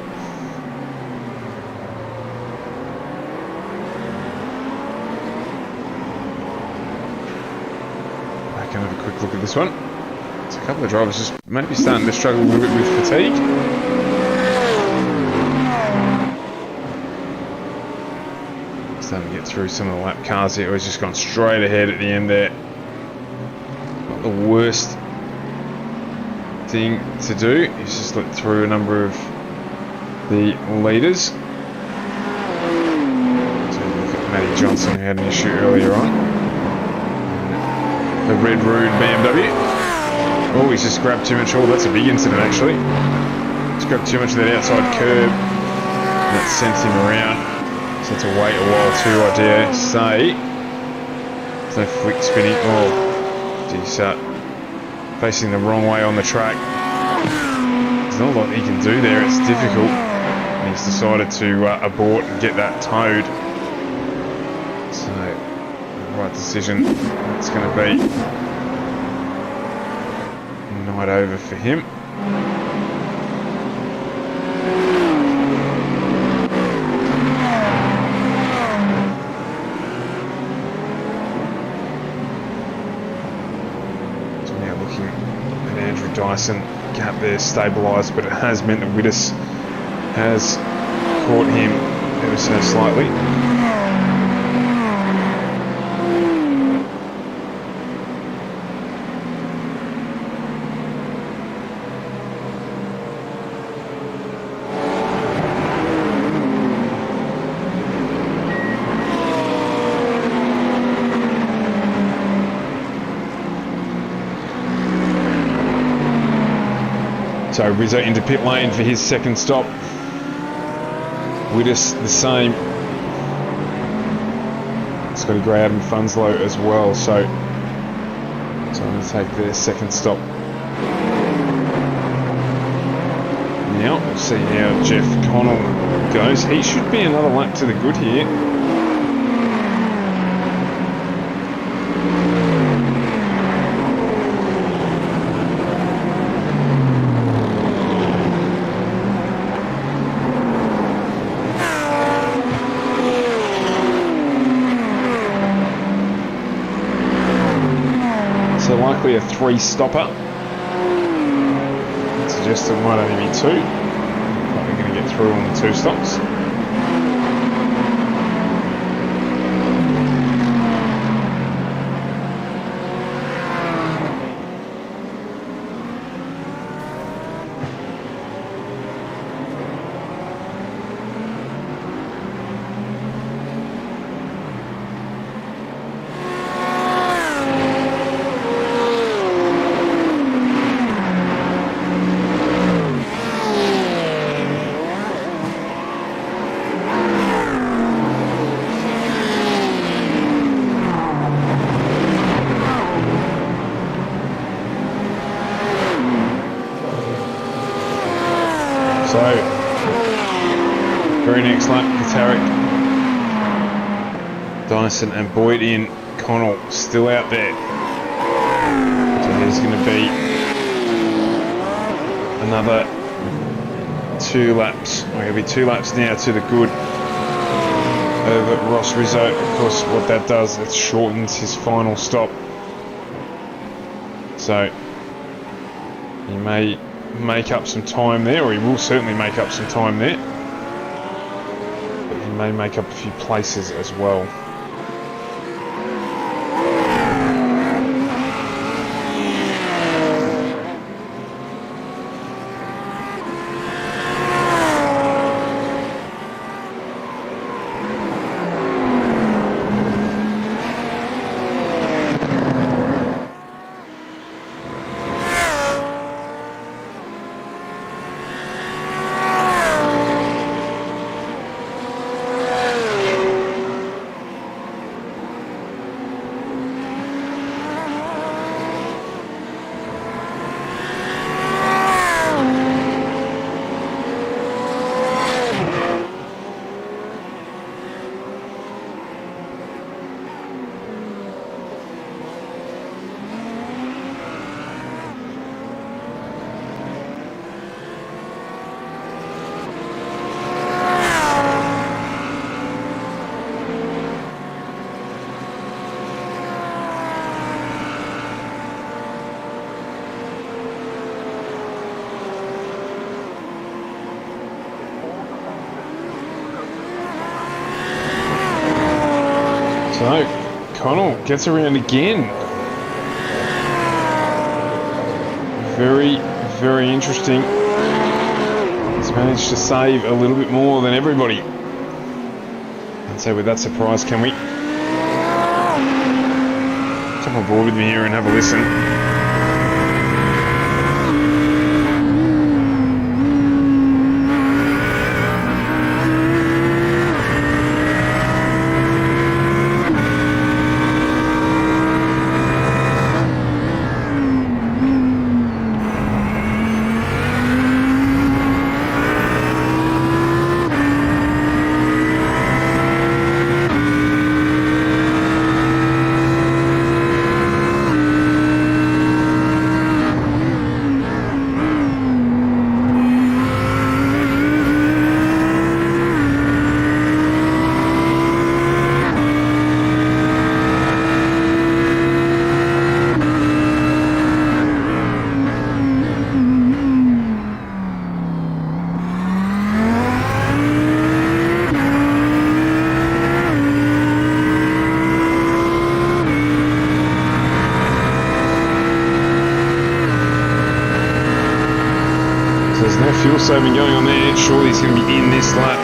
Back and have a quick look at this one. So a couple of drivers just maybe starting to struggle a little bit with fatigue. Starting to get through some of the lap cars here. He's just gone straight ahead at the end there. Not the worst thing to do. He's just let through a number of the leaders. So look at Matty Johnson, who had an issue earlier on. The red rude BMW. Oh, he's just grabbed too much. Oh, that's a big incident actually. He's grabbed too much of that outside curb. And that sent him around. So to wait a while too, I dare say. There's no flick spinning. Oh, geez, facing the wrong way on the track. There's not a lot he can do there, it's difficult. And he's decided to abort and get that towed. So, the right decision. It's going to be night over for him. Dyson gap there stabilised, but it has meant that Widdus has caught him ever so slightly. So Rizzo into pit lane for his second stop. Widdus the same. Scotty Gray, Adam Funslow as well. So I'm going to take their second stop. Now we'll see how Jeff Connell goes. He should be another lap to the good here. Likely a 3-stopper. Suggests it might only be 2. But we're going to get through on the 2 stops. So, very next lap, Katarik, Dyson and Boyd in. Connell still out there. So there's going to be another 2 laps. We're going to be 2 laps now to the good over Ross Rizzo. Of course, what that does, it shortens his final stop. So he may make up some time there, or he will certainly make up some time there. But he may make up a few places as well. So, Connell gets around again. Very, very interesting. He's managed to save a little bit more than everybody. And so with that surprise, can we come on board with me here and have a listen? There's no fuel saving going on there. Surely he's going to be in this lap.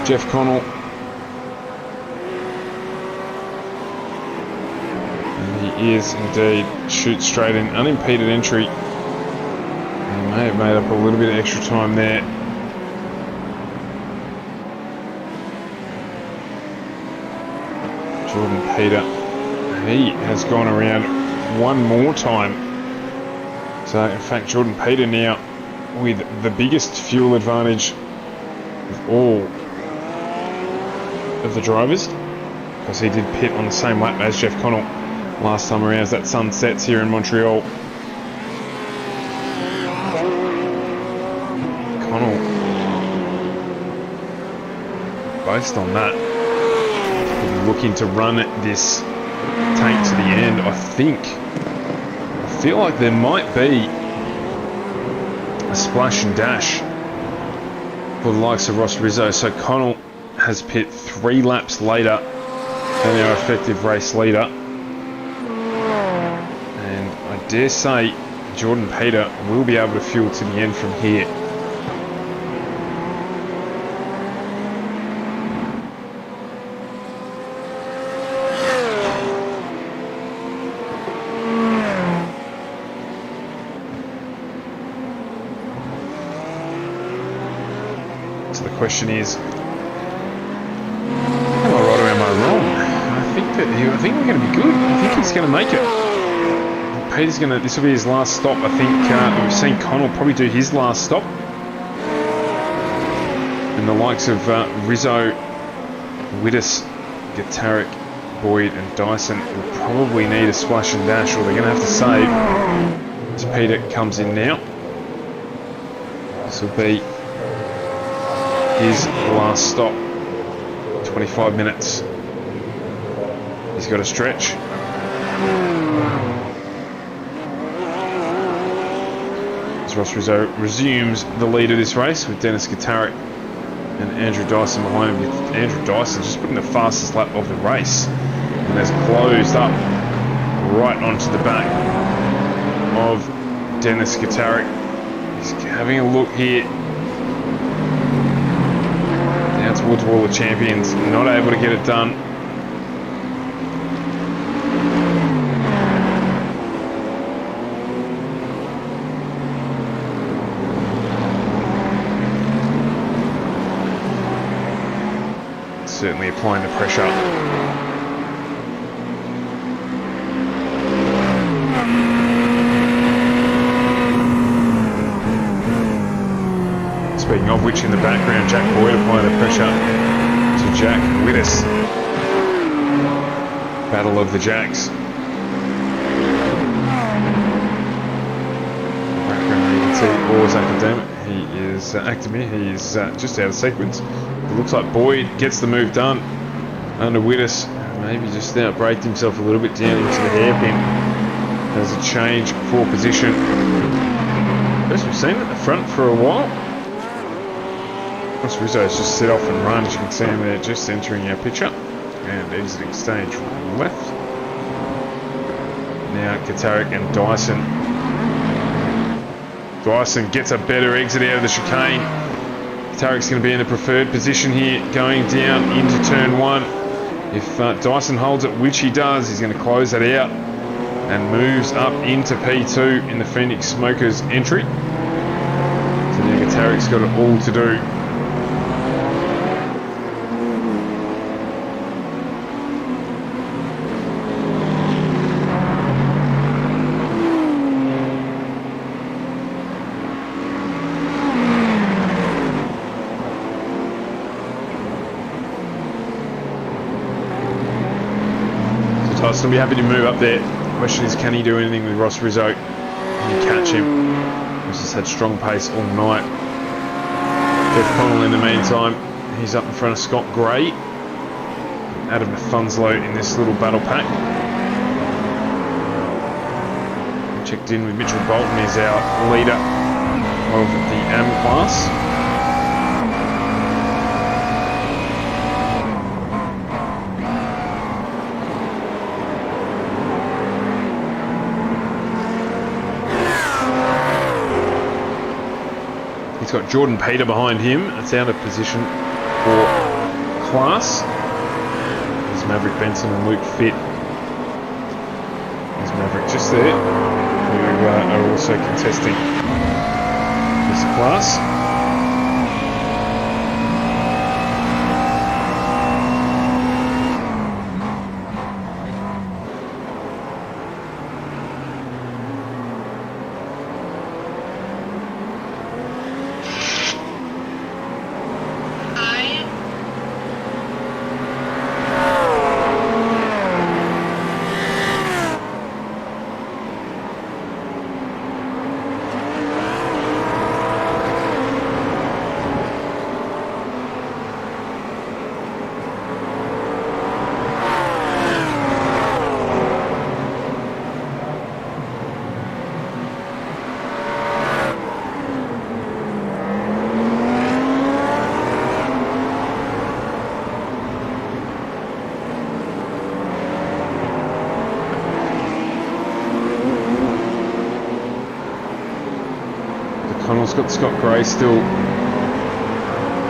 Jeff Connell. And he is indeed. Shoot straight in. Unimpeded entry. He may have made up a little bit of extra time there. Jordan Peter. He has gone around one more time. So in fact Jordan Peter now with the biggest fuel advantage of all of the drivers, because he did pit on the same lap as Jeff Connell last time around as that sun sets here in Montreal. Connell, based on that, will be looking to run this tank to the end. I feel like there might be a splash and dash for the likes of Ross Rizzo. So Connell has pit 3 laps later than our effective race leader, and I dare say Jordan Peter will be able to fuel to the end from here. So the question is, am I right or am I wrong? I think we're going to be good. I think he's going to make it. Peter's going to. This will be his last stop. I think we've seen Connell probably do his last stop. And the likes of Rizzo, Wittes, Gatarik, Boyd and Dyson will probably need a splash and dash, or they're going to have to save. As Peter comes in now. This will be his last stop. 25 minutes. He's got a stretch. As Ross Rizzo resumes the lead of this race with Dennis Gatarik and Andrew Dyson behind him, with Andrew Dyson just putting the fastest lap of the race and has closed up right onto the back of Dennis Gatarik. He's having a look here down towards Wall of Champions, not able to get it done. Certainly applying the pressure. Speaking of which, in the background, Jack Boyd applying the pressure to Jack Wittes. Battle of the Jacks. Background, you can see Oars Academic. He is Academy. He is just out of sequence. It looks like Boyd gets the move done under Wittes. Maybe just outbraked himself a little bit down into the hairpin. Has a change for position. First we've seen at the front for a while. Ross Rizzo's just set off and run. As you can see him there, just entering our picture and exiting stage left. Now Gatarik and Dyson. Dyson gets a better exit out of the chicane. Gatarik's going to be in the preferred position here, going down into turn 1. If Dyson holds it, which he does, he's going to close that out and moves up into P2 in the Phoenix Smokers entry. So now Gatarik's got it all to do. Tyson will be happy to move up there. The question is, can he do anything with Ross Rizzo? Can he catch him? He's just had strong pace all night. Jeff Connell in the meantime, he's up in front of Scott Gray. Adam Funzlo in this little battle pack. Checked in with Mitchell Bolton, he's our leader of the AM class. He's got Jordan Peter behind him. It's out of position for class. There's Maverick Benson and Luke Fitt. There's Maverick just there, who are also contesting this class. Connell's got Scott Gray still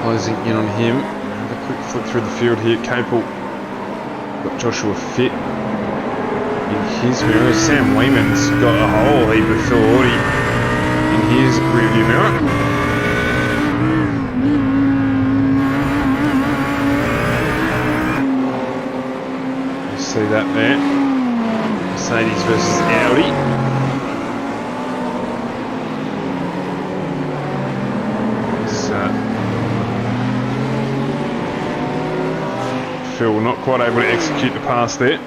closing in on him. Have a quick flick through the field here. Capel got Joshua Fitt in his mirror. Sam Lehman's got a whole heap of Phil Audi in his rearview mirror. You see that there. Mercedes versus Audi. Phil not quite able to execute the pass there.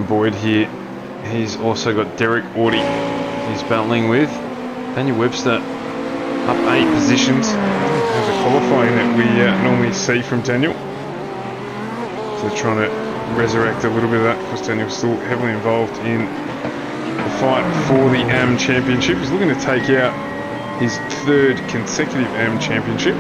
Boyd here, he's also got Derek Audie he's battling with. Daniel Webster up 8 positions. There's a qualifying that we normally see from Daniel, so trying to resurrect a little bit of that because Daniel's still heavily involved in the fight for the AM Championship. He's looking to take out his 3rd consecutive AM Championship.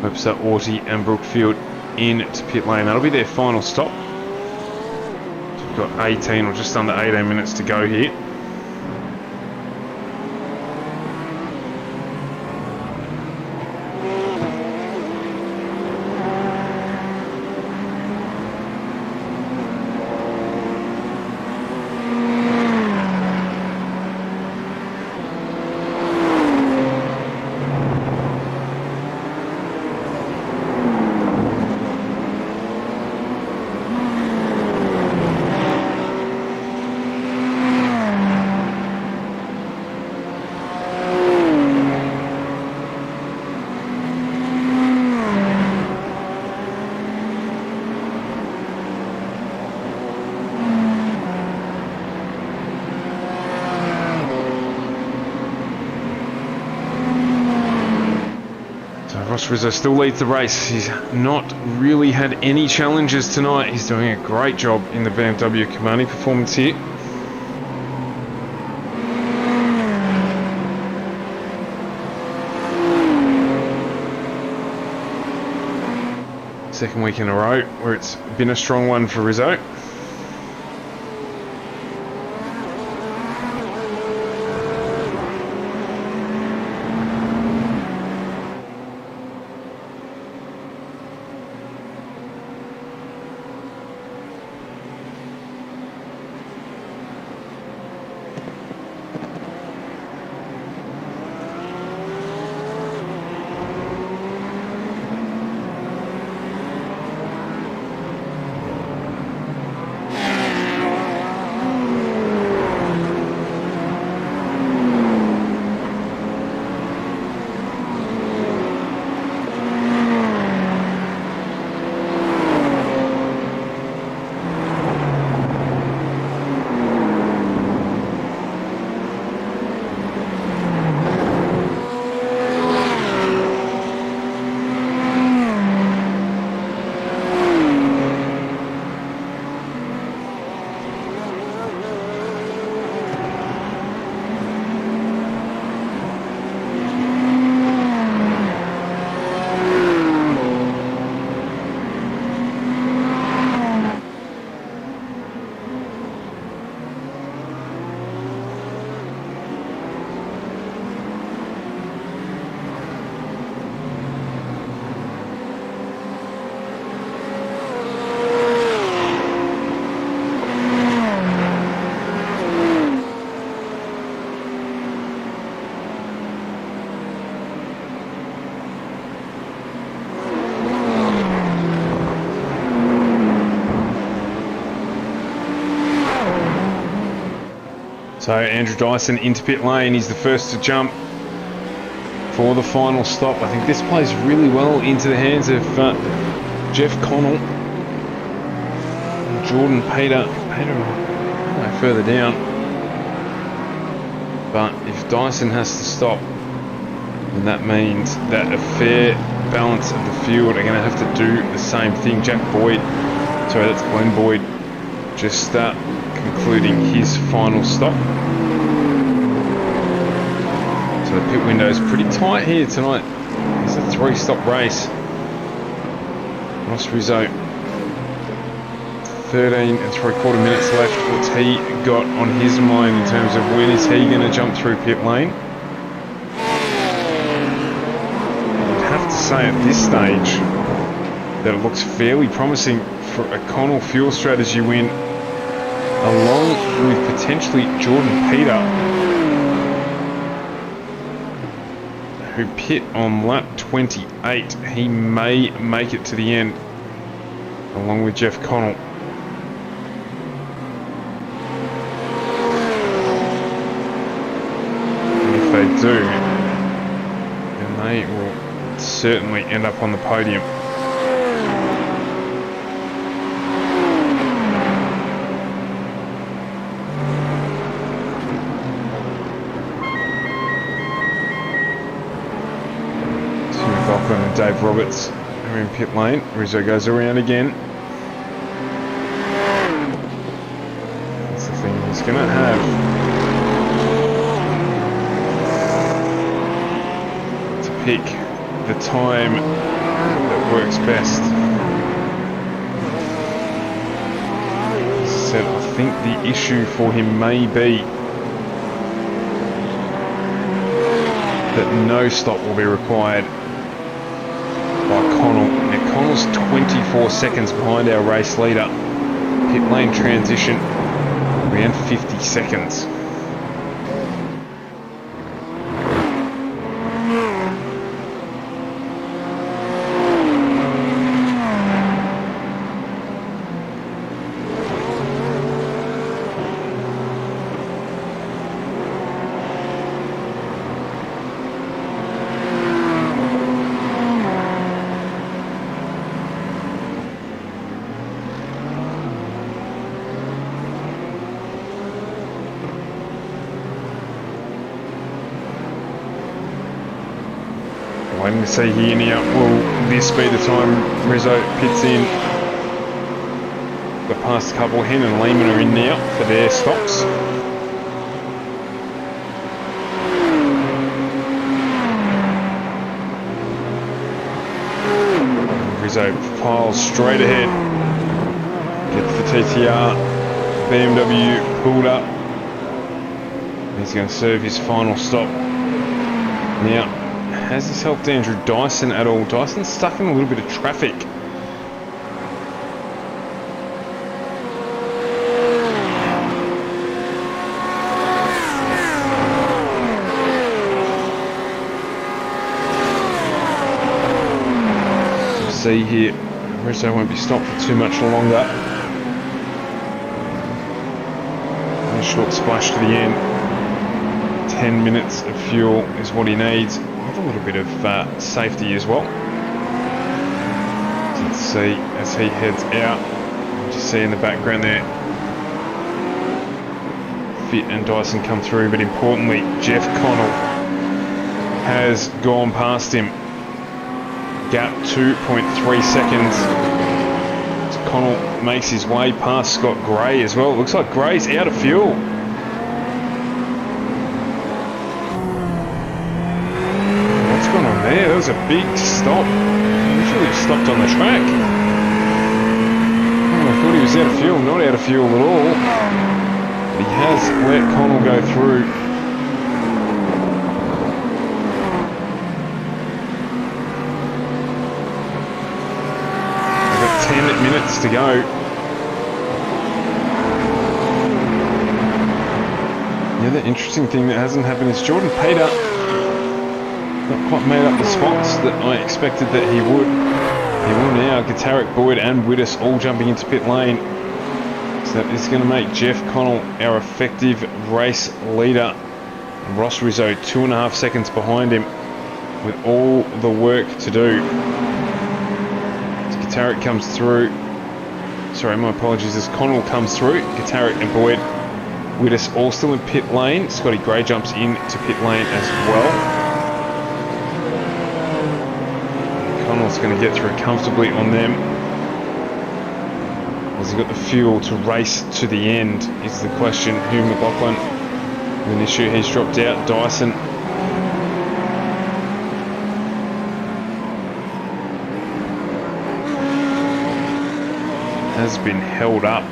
Webster, Autie and Brookfield into pit lane. That'll be their final stop. So we've got 18 or just under 18 minutes to go here. Rizzo still leads the race. He's not really had any challenges tonight. He's doing a great job in the BMW Kamani performance here. Second week in a row where it's been a strong one for Rizzo. So Andrew Dyson into pit lane. He's the first to jump for the final stop. I think this plays really well into the hands of Jeff Connell, Jordan Peter further down. But if Dyson has to stop, then that means that a fair balance of the field are going to have to do the same thing. Jack Boyd, sorry, that's Glenn Boyd, just concluding his final stop. So the pit window is pretty tight here tonight. It's a 3-stop race. Ross Rizzo, 13 3/4 minutes left. What's he got on his mind in terms of when is he going to jump through pit lane? I'd have to say at this stage that it looks fairly promising for a Connell fuel strategy win, along with potentially Jordan Peter, who pit on lap 28. He may make it to the end, along with Jeff Connell. And if they do, then they will certainly end up on the podium. And Dave Roberts are in pit lane. Rizzo goes around again. That's the thing he's going to have to pick the time that works best. As I said, I think the issue for him may be that no stop will be required by Connell. Now Connell's 24 seconds behind our race leader. Pit lane transition around 50 seconds. Waiting to see here now, will this be the time Rizzo pits in? The past couple, Hen and Lehman are in now for their stops. Rizzo piles straight ahead, gets the TTR, BMW pulled up. He's going to serve his final stop. Now, has this helped Andrew Dyson at all? Dyson's stuck in a little bit of traffic. So see here, Rizzo won't be stopped for too much longer. A short splash to the end. 10 minutes of fuel is what he needs. With a little bit of safety as well. So let's see as he heads out. You just see in the background there, Fit and Dyson come through, but importantly, Jeff Connell has gone past him. Gap 2.3 seconds. So Connell makes his way past Scott Gray as well. It looks like Gray's out of fuel. There was a big stop. Literally stopped on the track. Oh, I thought he was out of fuel. Not out of fuel at all. But he has let Connell go through. We've got 10 minutes to go. The other interesting thing that hasn't happened is Jordan Peter not quite made up the spots that I expected that he would. He will now. Gutaric, Boyd and Widdis all jumping into pit lane. So that is going to make Jeff Connell our effective race leader. And Ross Rizzo 2.5 seconds behind him with all the work to do. So Gitarik comes through. Sorry, my apologies, as Connell comes through. Gitarik and Boyd Widdis all still in pit lane. Scotty Gray jumps into pit lane as well. Connell's going to get through comfortably on them. Has he got the fuel to race to the end is the question. Hugh McLaughlin with an issue, he's dropped out. Dyson has been held up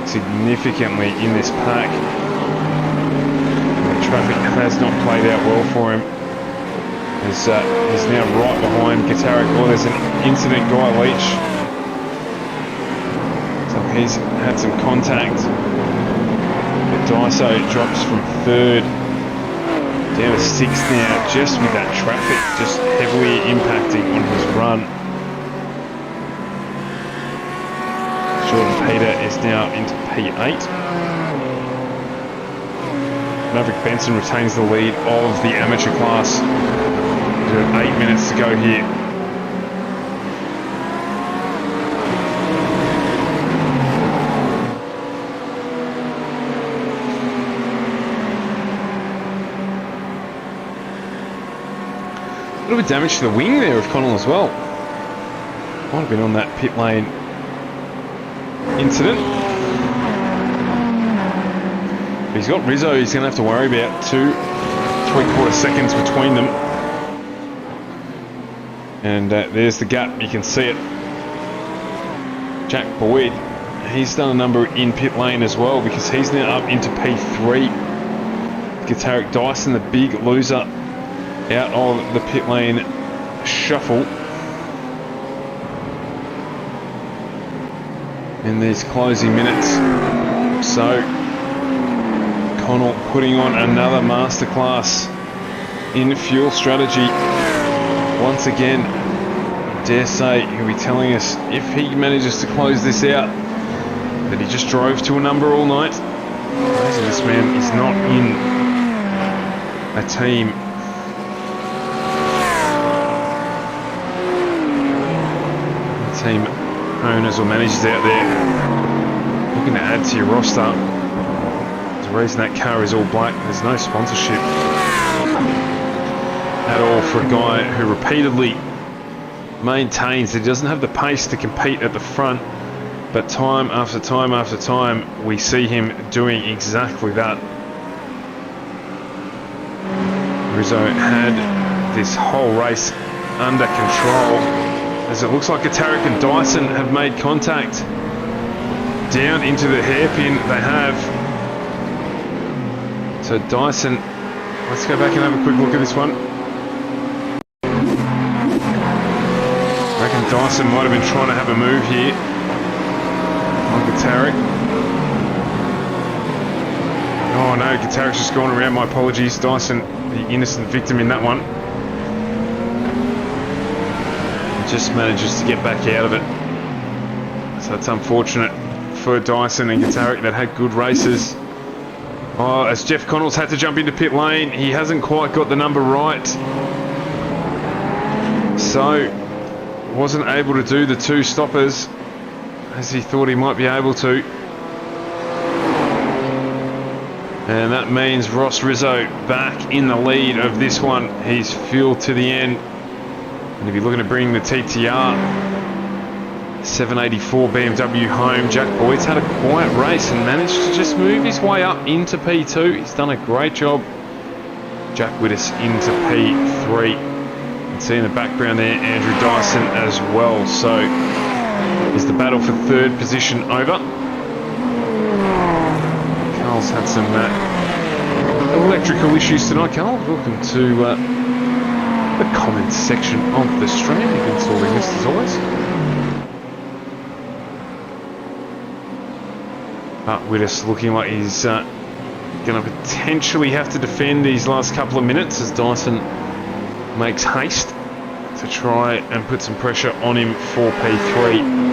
significantly in this pack. The traffic has not played out well for him. He's now right behind Gitarik. Oh, there's an incident, Guy Leach. So he's had some contact. But Daiso drops from 3rd down to 6th now, just with that traffic just heavily impacting on his run. Jordan Peter is now into P8. Maverick Benson retains the lead of the amateur class. 8 minutes to go here. A little bit of damage to the wing there of Connell as well. Might have been on that pit lane incident. But he's got Rizzo he's going to have to worry about. 2.75 seconds between them. And there's the gap, you can see it. Jack Boyd, he's done a number in pit lane as well because he's now up into P3. Gitarik Dyson, the big loser, out of the pit lane shuffle in these closing minutes. So Connell putting on another masterclass in fuel strategy. Once again, dare say he'll be telling us if he manages to close this out that he just drove to a number all night. Crazy, this man is not in a team. Team owners or managers out there looking to add to your roster. The reason that car is all black, there's no sponsorship at all for a guy who repeatedly maintains that he doesn't have the pace to compete at the front, but time after time after time we see him doing exactly that. Rizzo had this whole race under control, as it looks like Gitarik and Dyson have made contact down into the hairpin. They have. So Dyson, let's go back and have a quick look at this one. I reckon Dyson might have been trying to have a move here on Gitarik. Oh no, Gitarik's just gone around. My apologies, Dyson, the innocent victim in that one. Just manages to get back out of it. So it's unfortunate for Dyson and Gitarik that had good races. Oh, as Jeff Connell's had to jump into pit lane, he hasn't quite got the number right. So, wasn't able to do the 2 stoppers as he thought he might be able to. And that means Ross Rizzo back in the lead of this one. He's fueled to the end. And if you're looking to bring the TTR 784 BMW home, Jack Boyd's had a quiet race and managed to just move his way up into P2. He's done a great job. Jack Widdis into P3. You can see in the background there Andrew Dyson as well. So is the battle for 3rd position over? Carl's had some electrical issues tonight. Carl, welcome to the comments section of the stream. You can still be missed as always. But we're just looking like he's going to potentially have to defend these last couple of minutes as Dyson makes haste to try and put some pressure on him for P3.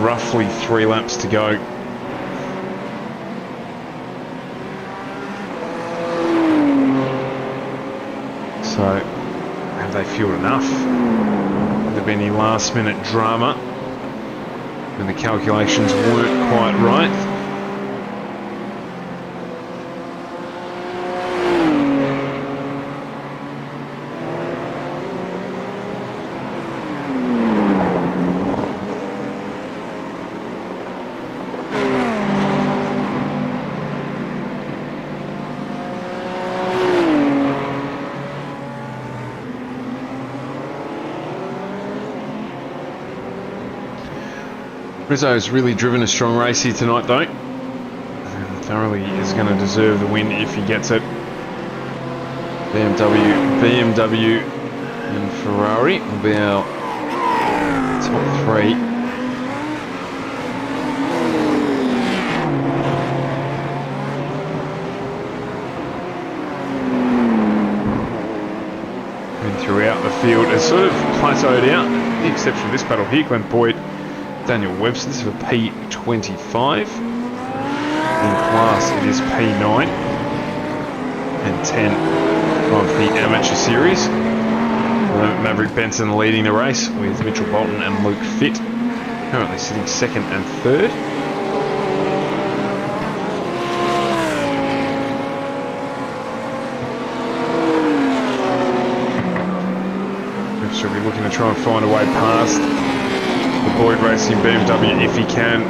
roughly 3 laps to go. So, have they fueled enough? Have there been any last minute drama when the calculations weren't quite right? Rizzo's really driven a strong race here tonight though. Thoroughly is going to deserve the win if he gets it. BMW and Ferrari will be our top 3. And throughout the field it's sort of plateaued out, with the exception of this battle here. Glenn Boyd, Daniel Webster, this is for P25. In class it is P9 and 10 of the amateur series. Maverick Benson leading the race with Mitchell Bolton and Luke Fitt currently sitting 2nd and 3rd. Webster will be looking to try and find a way past the Boyd Racing BMW if he can.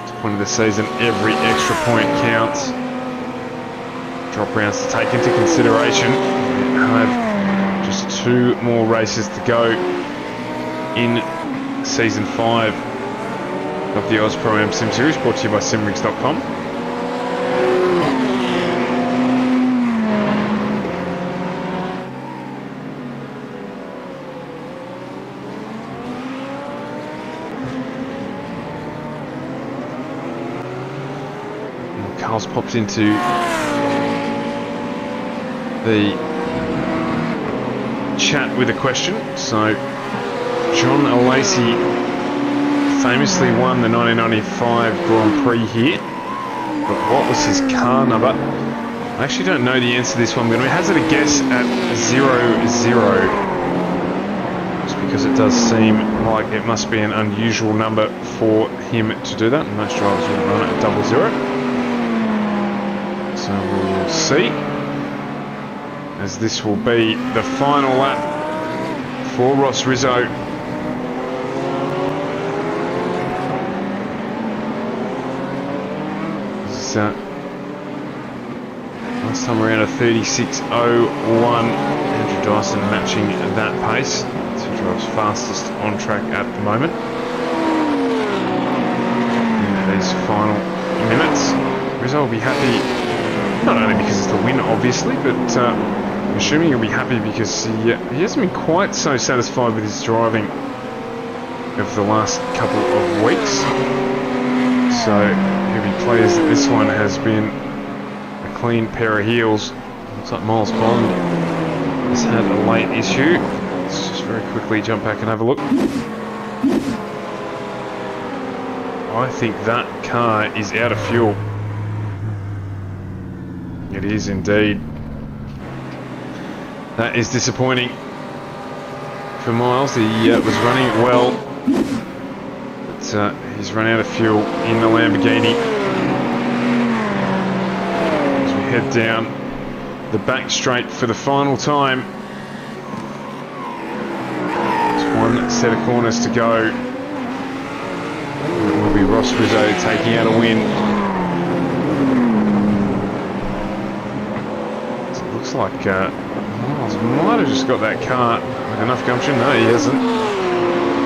It's the point of the season, every extra point counts. Drop rounds to take into consideration. We have just 2 more races to go in season 5 of the AUSPROAM Sim Series, brought to you by simrigs.com. Carl's popped into the chat with a question. So John Lacey famously won the 1995 Grand Prix here, but what was his car number? I actually don't know the answer to this one. I'm going to hazard a guess at 00, just because it does seem like it must be an unusual number for him to do that. Most drivers wouldn't run it at 00. So we'll see, as this will be the final lap for Ross Rizzo. This is last time around a 36.01. Andrew Dyson matching that pace. That's who drives fastest on track at the moment. In these final minutes, Rizzo will be happy. Not only because it's the win, obviously, but I'm assuming he'll be happy because he hasn't been quite so satisfied with his driving of the last couple of weeks. So he'll be pleased that this one has been a clean pair of heels. Looks like Miles Bond has had a late issue. Let's just very quickly jump back and have a look. I think that car is out of fuel. It is indeed. That is disappointing for Miles. He was running well, but he's run out of fuel in the Lamborghini. As we head down the back straight for the final time. There's one set of corners to go. And it will be Ross Rizzo taking out a win. Looks like Miles might have just got that car with enough gumption. No, he hasn't.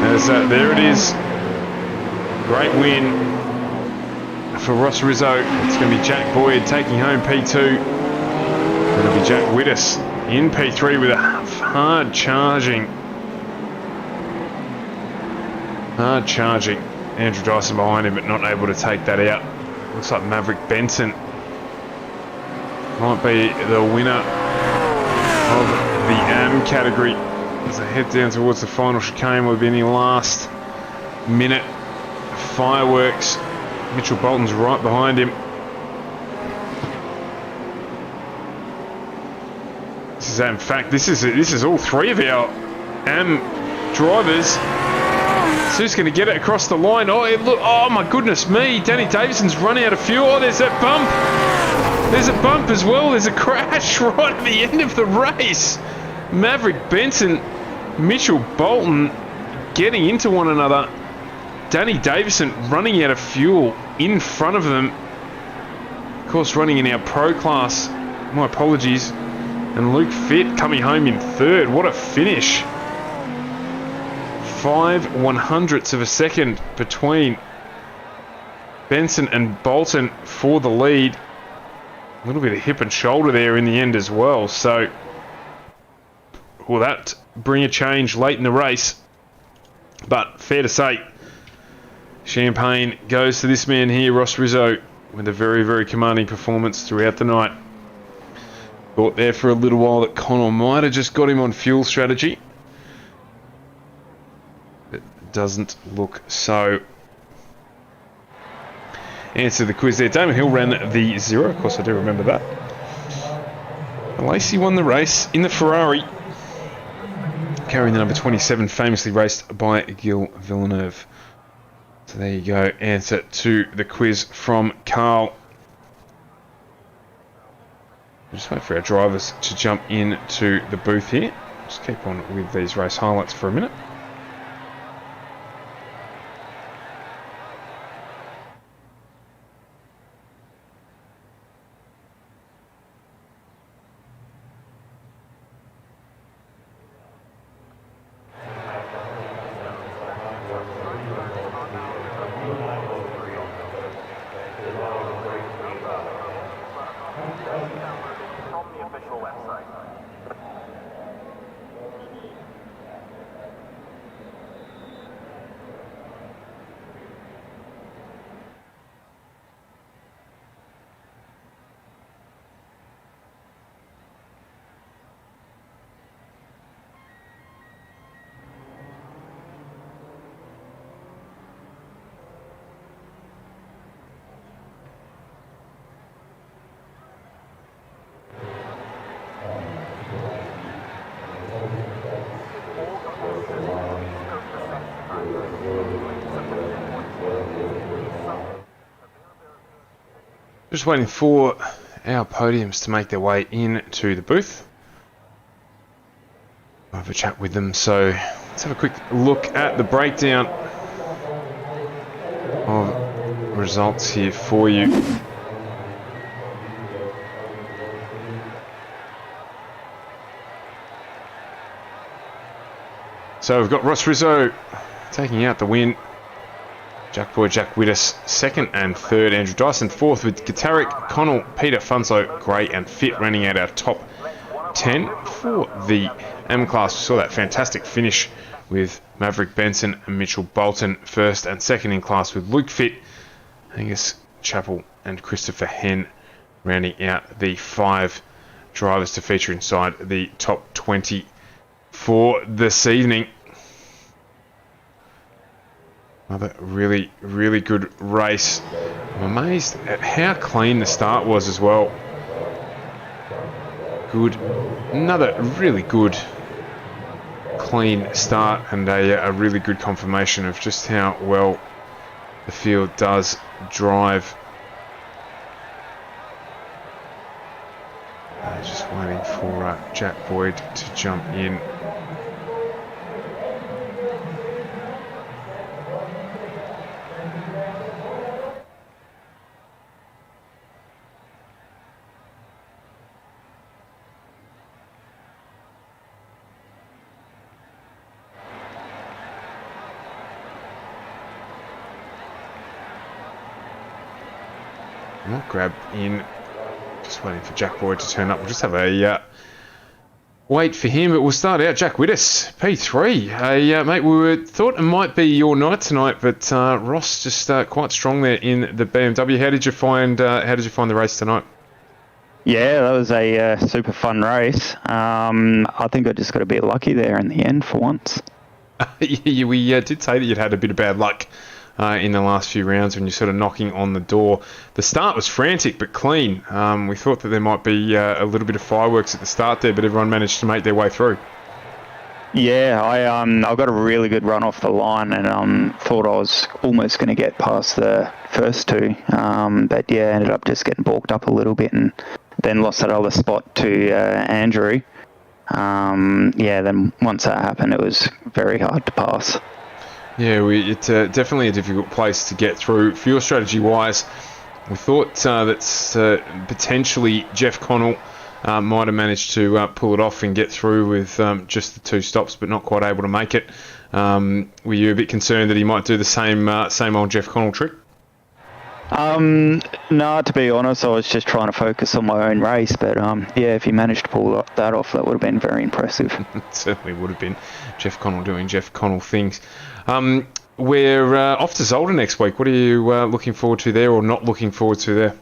As there it is. Great win for Ross Rizzo. It's going to be Jack Boyd taking home P2. It'll be Jack Wittes in P3 with a hard charging Andrew Dyson behind him, but not able to take that out. Looks like Maverick Benson might be the winner of the AM category as they head down towards the final chicane. Will be any last minute. Fireworks. Mitchell Bolton's right behind him. This is, in fact, this is all three of our drivers. So who's going to get it across the line? Oh, look! Oh my goodness me! Danny Davison's running out of fuel. Oh, there's that bump. There's a bump as well. There's a crash right at the end of the race. Maverick Benson, Mitchell Bolton getting into one another. Danny Davison running out of fuel in front of them. Of course, running in our pro class. My apologies. And Luke Fitt coming home in third. What a finish. 5/100ths of a second between Benson and Bolton for the lead. A little bit of hip and shoulder there in the end as well. So, will that bring a change late in the race? But fair to say, champagne goes to this man here, Ross Rizzo, with a very, very commanding performance throughout the night. Thought there for a little while that Connor might have just got him on fuel strategy. It doesn't look so. Answer the quiz there. Damon Hill ran the 0. Of course, I do remember that. Lacey won the race in the Ferrari, carrying the number 27, famously raced by Gil Villeneuve. So there you go. Answer to the quiz from Carl. We'll just wait for our drivers to jump into the booth here. Just keep on with these race highlights for a minute. Just waiting for our podiums to make their way into the booth. I'll have a chat with them, so let's have a quick look at the breakdown of results here for you. So we've got Ross Rizzo taking out the win. Jack Widdis second and third. Andrew Dyson fourth, with Gutaric, Connell, Peter, Funso, Gray and Fitt running out our top 10 for the M class. We saw that fantastic finish with Maverick Benson and Mitchell Bolton first and second in class, with Luke Fitt, Angus Chappell and Christopher Henn rounding out the 5 drivers to feature inside the top 20 for this evening. Another really, really good race. I'm amazed at how clean the start was as well. Good. Another really good, clean start, and a really good confirmation of just how well the field does drive. Just waiting for Jack Boyd to jump in. I'll grab in. Just waiting for Jack Boyd to turn up. We'll just have a wait for him, but we'll start out. Jack Widdis, P3. Mate, we thought it might be your night tonight, but Ross just quite strong there in the BMW. How did you find the race tonight? Yeah, that was a super fun race. I think I just got a bit lucky there in the end for once. We did say that you'd had a bit of bad luck in the last few rounds when you're sort of knocking on the door. The start was frantic but clean. We thought that there might be a little bit of fireworks at the start there, but everyone managed to make their way through. Yeah, I got a really good run off the line and thought I was almost going to get past the first two, but yeah, ended up just getting balked up a little bit and then lost that other spot to Andrew. Then once that happened, it was very hard to pass. Yeah, it's definitely a difficult place to get through. Fuel strategy-wise, we thought that potentially Jeff Connell might have managed to pull it off and get through with just the 2 stops, but not quite able to make it. Were you a bit concerned that he might do the same old Jeff Connell trick? No, to be honest, I was just trying to focus on my own race, but if he managed to pull that off, that would have been very impressive. It certainly would have been. Jeff Connell doing Jeff Connell things. We're off to Zolder next week. What are you looking forward to there, or not looking forward to there?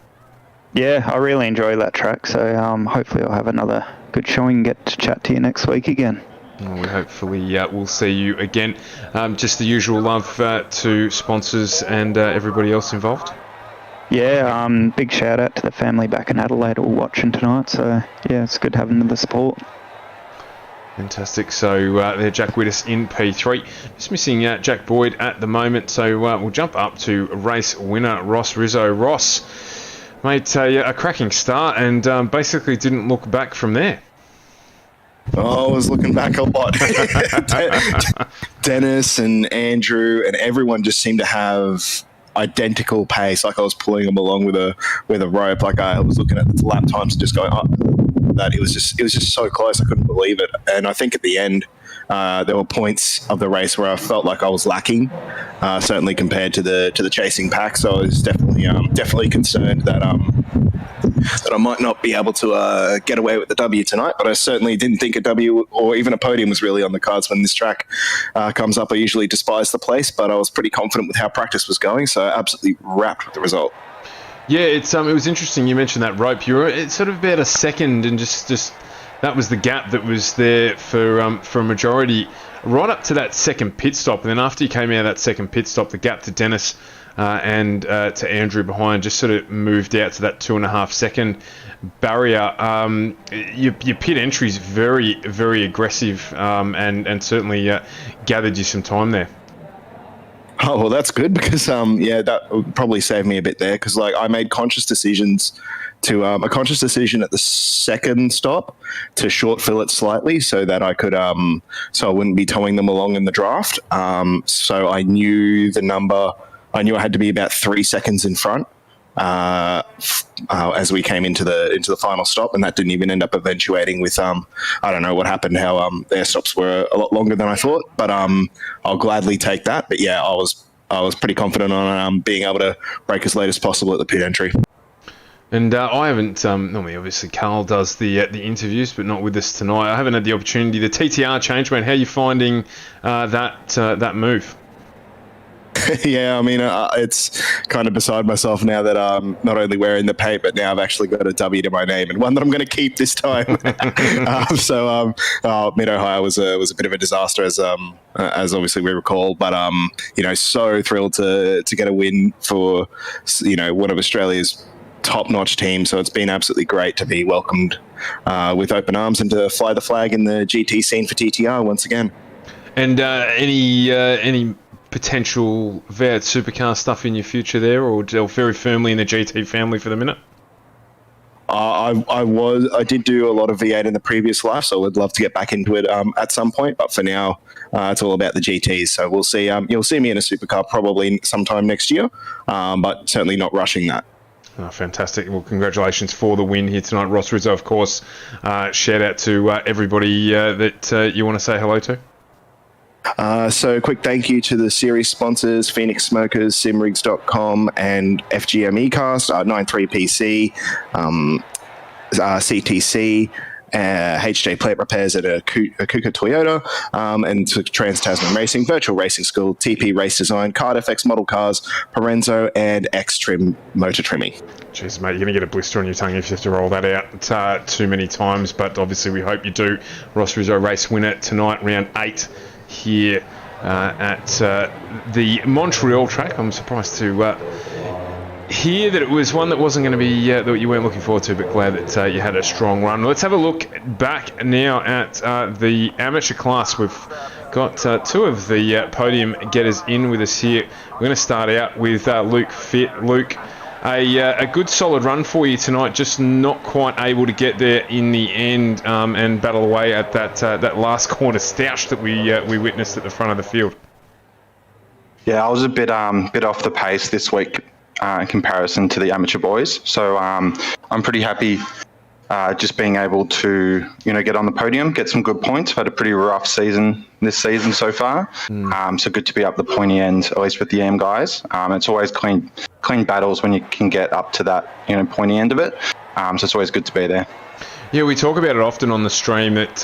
Yeah, I really enjoy that track, so hopefully I'll have another good showing and get to chat to you next week again. Well, we hopefully will see you again. Just the usual love to sponsors and everybody else involved. Yeah, big shout out to the family back in Adelaide all watching tonight, so yeah, it's good having the support. Fantastic. So there, Jack Widdis in P3. Just missing Jack Boyd at the moment, so we'll jump up to race winner Ross Rizzo. Ross, mate, a cracking start and basically didn't look back from there. Oh, I was looking back a lot. Dennis and Andrew and everyone just seemed to have identical pace. Like I was pulling them along with a rope. Like I was looking at the lap times and just going, that it was just so close. I couldn't believe it. And I think at the end, there were points of the race where I felt like I was lacking, certainly compared to the chasing pack. So I was definitely concerned that I might not be able to get away with the W tonight. But I certainly didn't think a W or even a podium was really on the cards when this track comes up. I usually despise the place, but I was pretty confident with how practice was going. So absolutely wrapped with the result. Yeah, it was interesting. You mentioned that rope. You were it's sort of about a second, and just that was the gap that was there for a majority, right up to that second pit stop. And then after you came out of that second pit stop, the gap to Dennis and to Andrew behind just sort of moved out to that 2.5 second barrier. Your pit entry is very, very aggressive, and certainly gathered you some time there. Oh, well, that's good because, that would probably save me a bit there because, like, I made conscious decisions to a conscious decision at the second stop to short fill it slightly so that I could, so I wouldn't be towing them along in the draft. So I knew the number. I knew I had to be about 3 seconds in front as we came into the final stop, and that didn't even end up eventuating with I don't know what happened, how their stops were a lot longer than I thought, but I'll gladly take that. But yeah, I was pretty confident on being able to break as late as possible at the pit entry. And I haven't normally, obviously Carl does the interviews, but not with us tonight. I haven't had the opportunity. The TTR change, man, how are you finding that move? Yeah, I mean, it's kind of beside myself now that I'm not only wearing the paint, but now I've actually got a W to my name and one that I'm going to keep this time. Mid-Ohio was a bit of a disaster, as obviously we recall. But so thrilled to get a win for one of Australia's top-notch teams. So it's been absolutely great to be welcomed with open arms and to fly the flag in the GT scene for TTR once again. And any potential V8 supercar stuff in your future there, or very firmly in the GT family for the minute? I did do a lot of V8 in the previous life, so I'd love to get back into it at some point. But for now, it's all about the GTs. So we'll see. You'll see me in a supercar probably sometime next year, but certainly not rushing that. Oh, fantastic. Well, congratulations for the win here tonight, Ross Rizzo, of course. Shout out to everybody that you want to say hello to. So a quick thank you to the series sponsors, Phoenix Smokers, Simrigs.com, and FGM eCast, 93PC, CTC, HJ Plate Repairs at Akuka Toyota, and to Trans-Tasman Racing, Virtual Racing School, TP Race Design, Card FX Model Cars, Parenzo, and X-Trim Motor Trimming. Jeez, mate, you're going to get a blister on your tongue if you have to roll that out too many times, but obviously we hope you do. Ross Rizzo race winner tonight, round 8. Here at the Montreal track. I'm surprised to hear that it was one that wasn't going to be that you weren't looking forward to, but glad that you had a strong run. Let's have a look back now at the amateur class. We've got two of the podium getters in with us here. We're going to start out with Luke Fitt. Luke, a good solid run for you tonight, just not quite able to get there in the end and battle away at that last corner stoush that we witnessed at the front of the field. Yeah, I was a bit off the pace this week in comparison to the amateur boys. So I'm pretty happy just being able to, get on the podium, get some good points. I've had a pretty rough season this season so far. So good to be up the pointy end, at least with the AM guys. It's always clean battles when you can get up to that, pointy end of it. So it's always good to be there. Yeah, we talk about it often on the stream that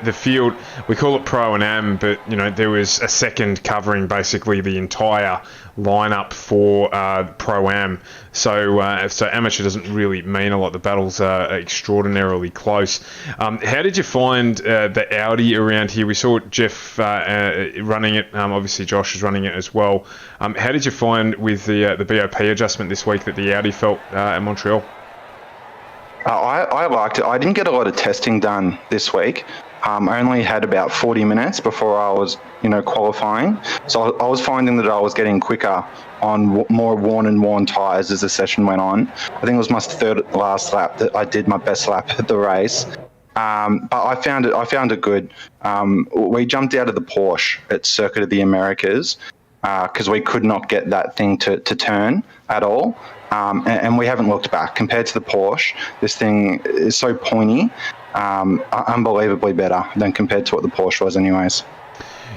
the field, we call it Pro and Am, but there was a second covering basically the entire lineup for Pro Am. So amateur doesn't really mean a lot. The battles are extraordinarily close. How did you find the Audi around here? We saw Jeff running it. Obviously, Josh is running it as well. How did you find with the BOP adjustment this week that the Audi felt at Montreal? I liked it. I didn't get a lot of testing done this week. I only had about 40 minutes before I was, qualifying. So I was finding that I was getting quicker on more worn tyres as the session went on. I think it was my third last lap that I did my best lap at the race. But I found it good. We jumped out of the Porsche at Circuit of the Americas because we could not get that thing to turn at all. And we haven't looked back. Compared to the Porsche, this thing is so pointy, unbelievably better than compared to what the Porsche was anyways.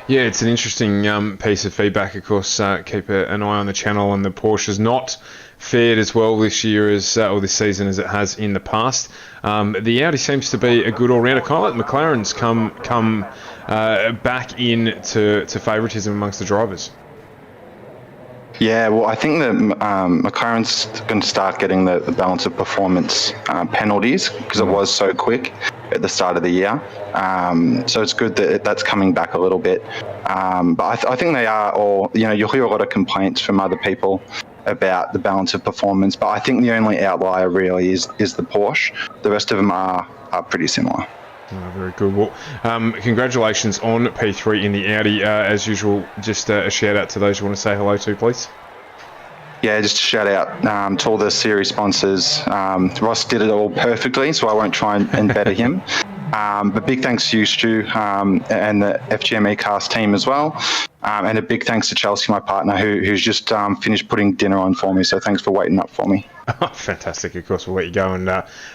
Yeah, it's an interesting piece of feedback. Of course, keep an eye on the channel, and the Porsche has not fared as well this year or this season as it has in the past. The Audi seems to be a good all-rounder. Kind of like McLaren's come back into favouritism amongst the drivers. Yeah, well, I think that McLaren's going to start getting the balance of performance penalties because it was so quick at the start of the year. So it's good that that's coming back a little bit. But I think they are all, you'll hear a lot of complaints from other people about the balance of performance. But I think the only outlier really is the Porsche. The rest of them are pretty similar. Oh, very good. Well, congratulations on P3 in the Audi. As usual, just a shout out to those you want to say hello to, please. Yeah, just a shout out to all the series sponsors. Ross did it all perfectly, so I won't try and better him. But big thanks to you, Stu, and the FGM eCast team as well. And a big thanks to Chelsea, my partner, who's just finished putting dinner on for me. So thanks for waiting up for me. Oh, fantastic. Of course, we'll let you go and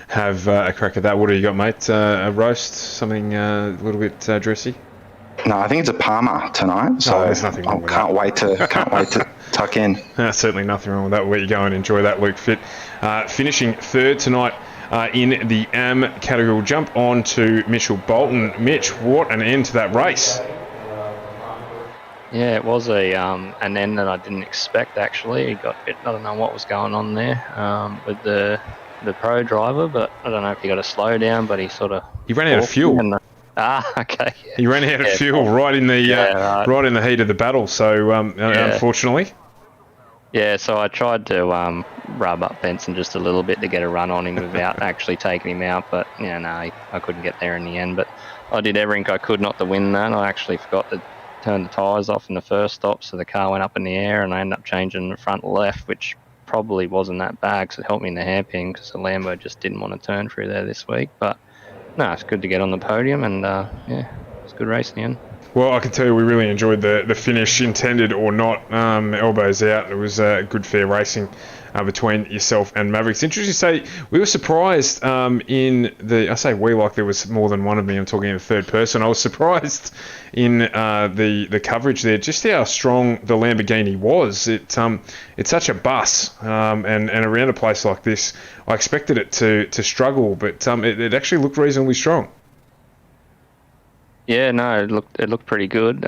have a crack at that. What do you got, mate? A roast? Something a little bit dressy? No, I think it's a Parma tonight. So there's nothing wrong with that. Can't wait to tuck in. Certainly nothing wrong with that. We'll let you go and enjoy that, Luke Fitt. Finishing third tonight in the AM category. We'll jump on to Mitchell Bolton. Mitch, what an end to that race. Yeah, it was an end that I didn't expect, actually. He got a bit, I don't know what was going on there with the pro driver, but I don't know if he got a slowdown, but he sort of... He ran out of fuel. Okay. Yeah. He ran out of fuel right in the heat of the battle, so unfortunately. Yeah, so I tried to rub up Benson just a little bit to get a run on him without actually taking him out, but I couldn't get there in the end. But I did everything I could not to win that. I actually forgot to turn the tyres off in the first stop, so the car went up in the air, and I ended up changing the front left, which probably wasn't that bad because it helped me in the hairpin because the Lambo just didn't want to turn through there this week. But no, it's good to get on the podium, and it was a good race in the end. Well, I can tell you we really enjoyed the finish, intended or not. Elbows out. It was good, fair racing between yourself and Maverick. It's interesting to say we were surprised in the... I say we like there was more than one of me. I'm talking in the third person. I was surprised in the coverage there, just how strong the Lamborghini was. It's such a bus, and around a place like this, I expected it to struggle, but it actually looked reasonably strong. Yeah, no, it looked pretty good.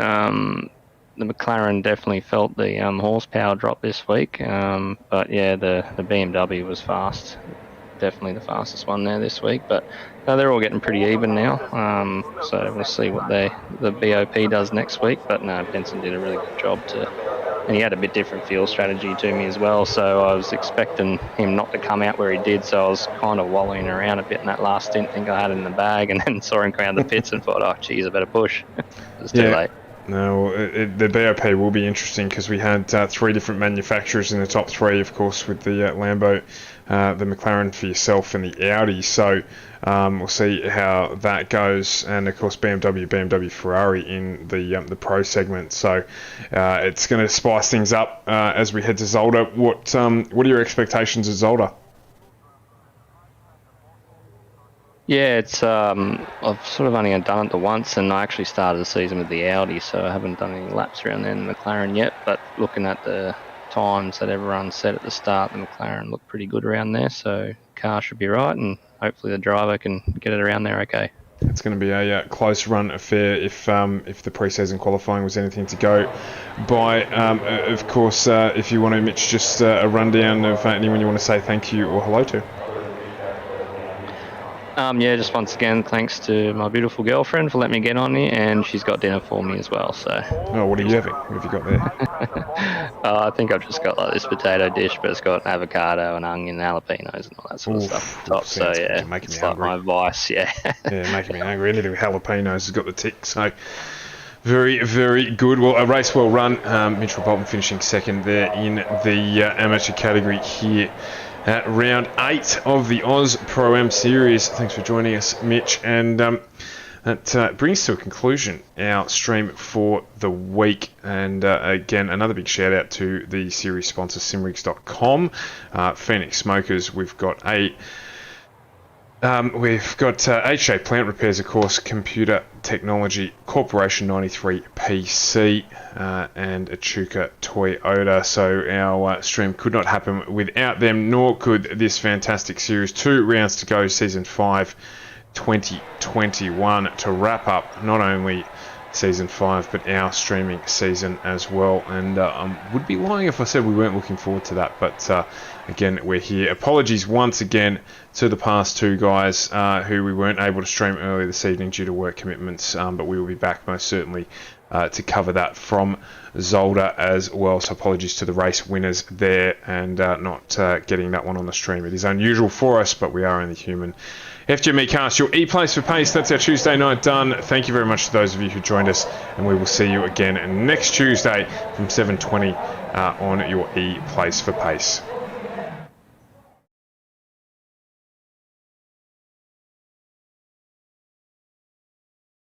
The McLaren definitely felt the horsepower drop this week, but yeah, the BMW was fast. definitely the fastest one there this week. But no, they're all getting pretty even now. So we'll see what the BOP does next week. But no, Benson did a really good job and he had a bit different field strategy to me as well. So I was expecting him not to come out where he did. So I was kind of wallowing around a bit in that last stint. Think I had it in the bag, and then saw him come out of the pits and thought, oh, geez, I better push. It was too late. No, the BOP will be interesting because we had 3 different manufacturers in the top 3, of course, with the Lambo, the McLaren for yourself, and the Audi. So we'll see how that goes, and of course BMW, Ferrari in the Pro segment. So it's going to spice things up as we head to Zolder. What are your expectations of Zolder? Yeah, it's I've sort of only done it the once, and I actually started the season with the Audi, so I haven't done any laps around there in the McLaren yet. But looking at the times that everyone set at the start, the McLaren looked pretty good around there, so car should be right, and hopefully the driver can get it around there okay. It's going to be a close run affair if the pre-season qualifying was anything to go by. Of course, if you want to, Mitch, just a rundown of anyone you want to say thank you or hello to. Yeah, just once again, thanks to my beautiful girlfriend for letting me get on here, and she's got dinner for me as well. So. Oh, what are you having? What have you got there? I think I've just got like this potato dish, but it's got avocado and onion and jalapenos and all that sort of stuff on top. So yeah, it's like my vice. Yeah. Yeah, making me hungry. Anything with jalapenos has got the tick. So. Very, very good. Well, a race well run. Mitchell Bolton finishing second there in the amateur category here at round 8 of the AUSPROAM series. Thanks for joining us, Mitch. And that brings to a conclusion our stream for the week. And again, another big shout out to the series sponsor, simrigs.com. Phoenix Smokers, we've got HJ Plant Repairs, of course, Computer Technology Corporation 93 PC, and Echuca Toyota. So our stream could not happen without them, nor could this fantastic series. 2 rounds to go, Season 5 2021, to wrap up not only Season 5 but our streaming season as well. And I would be lying if I said we weren't looking forward to that, but again, we're here. Apologies once again to the past 2 guys who we weren't able to stream earlier this evening due to work commitments, but we will be back most certainly to cover that from Zolder as well. So apologies to the race winners there and not getting that one on the stream. It is unusual for us, but we are only human. FGME Cast, your E-Place for Pace. That's our Tuesday night done. Thank you very much to those of you who joined us, and we will see you again next Tuesday from 7:20 on your E-Place for Pace.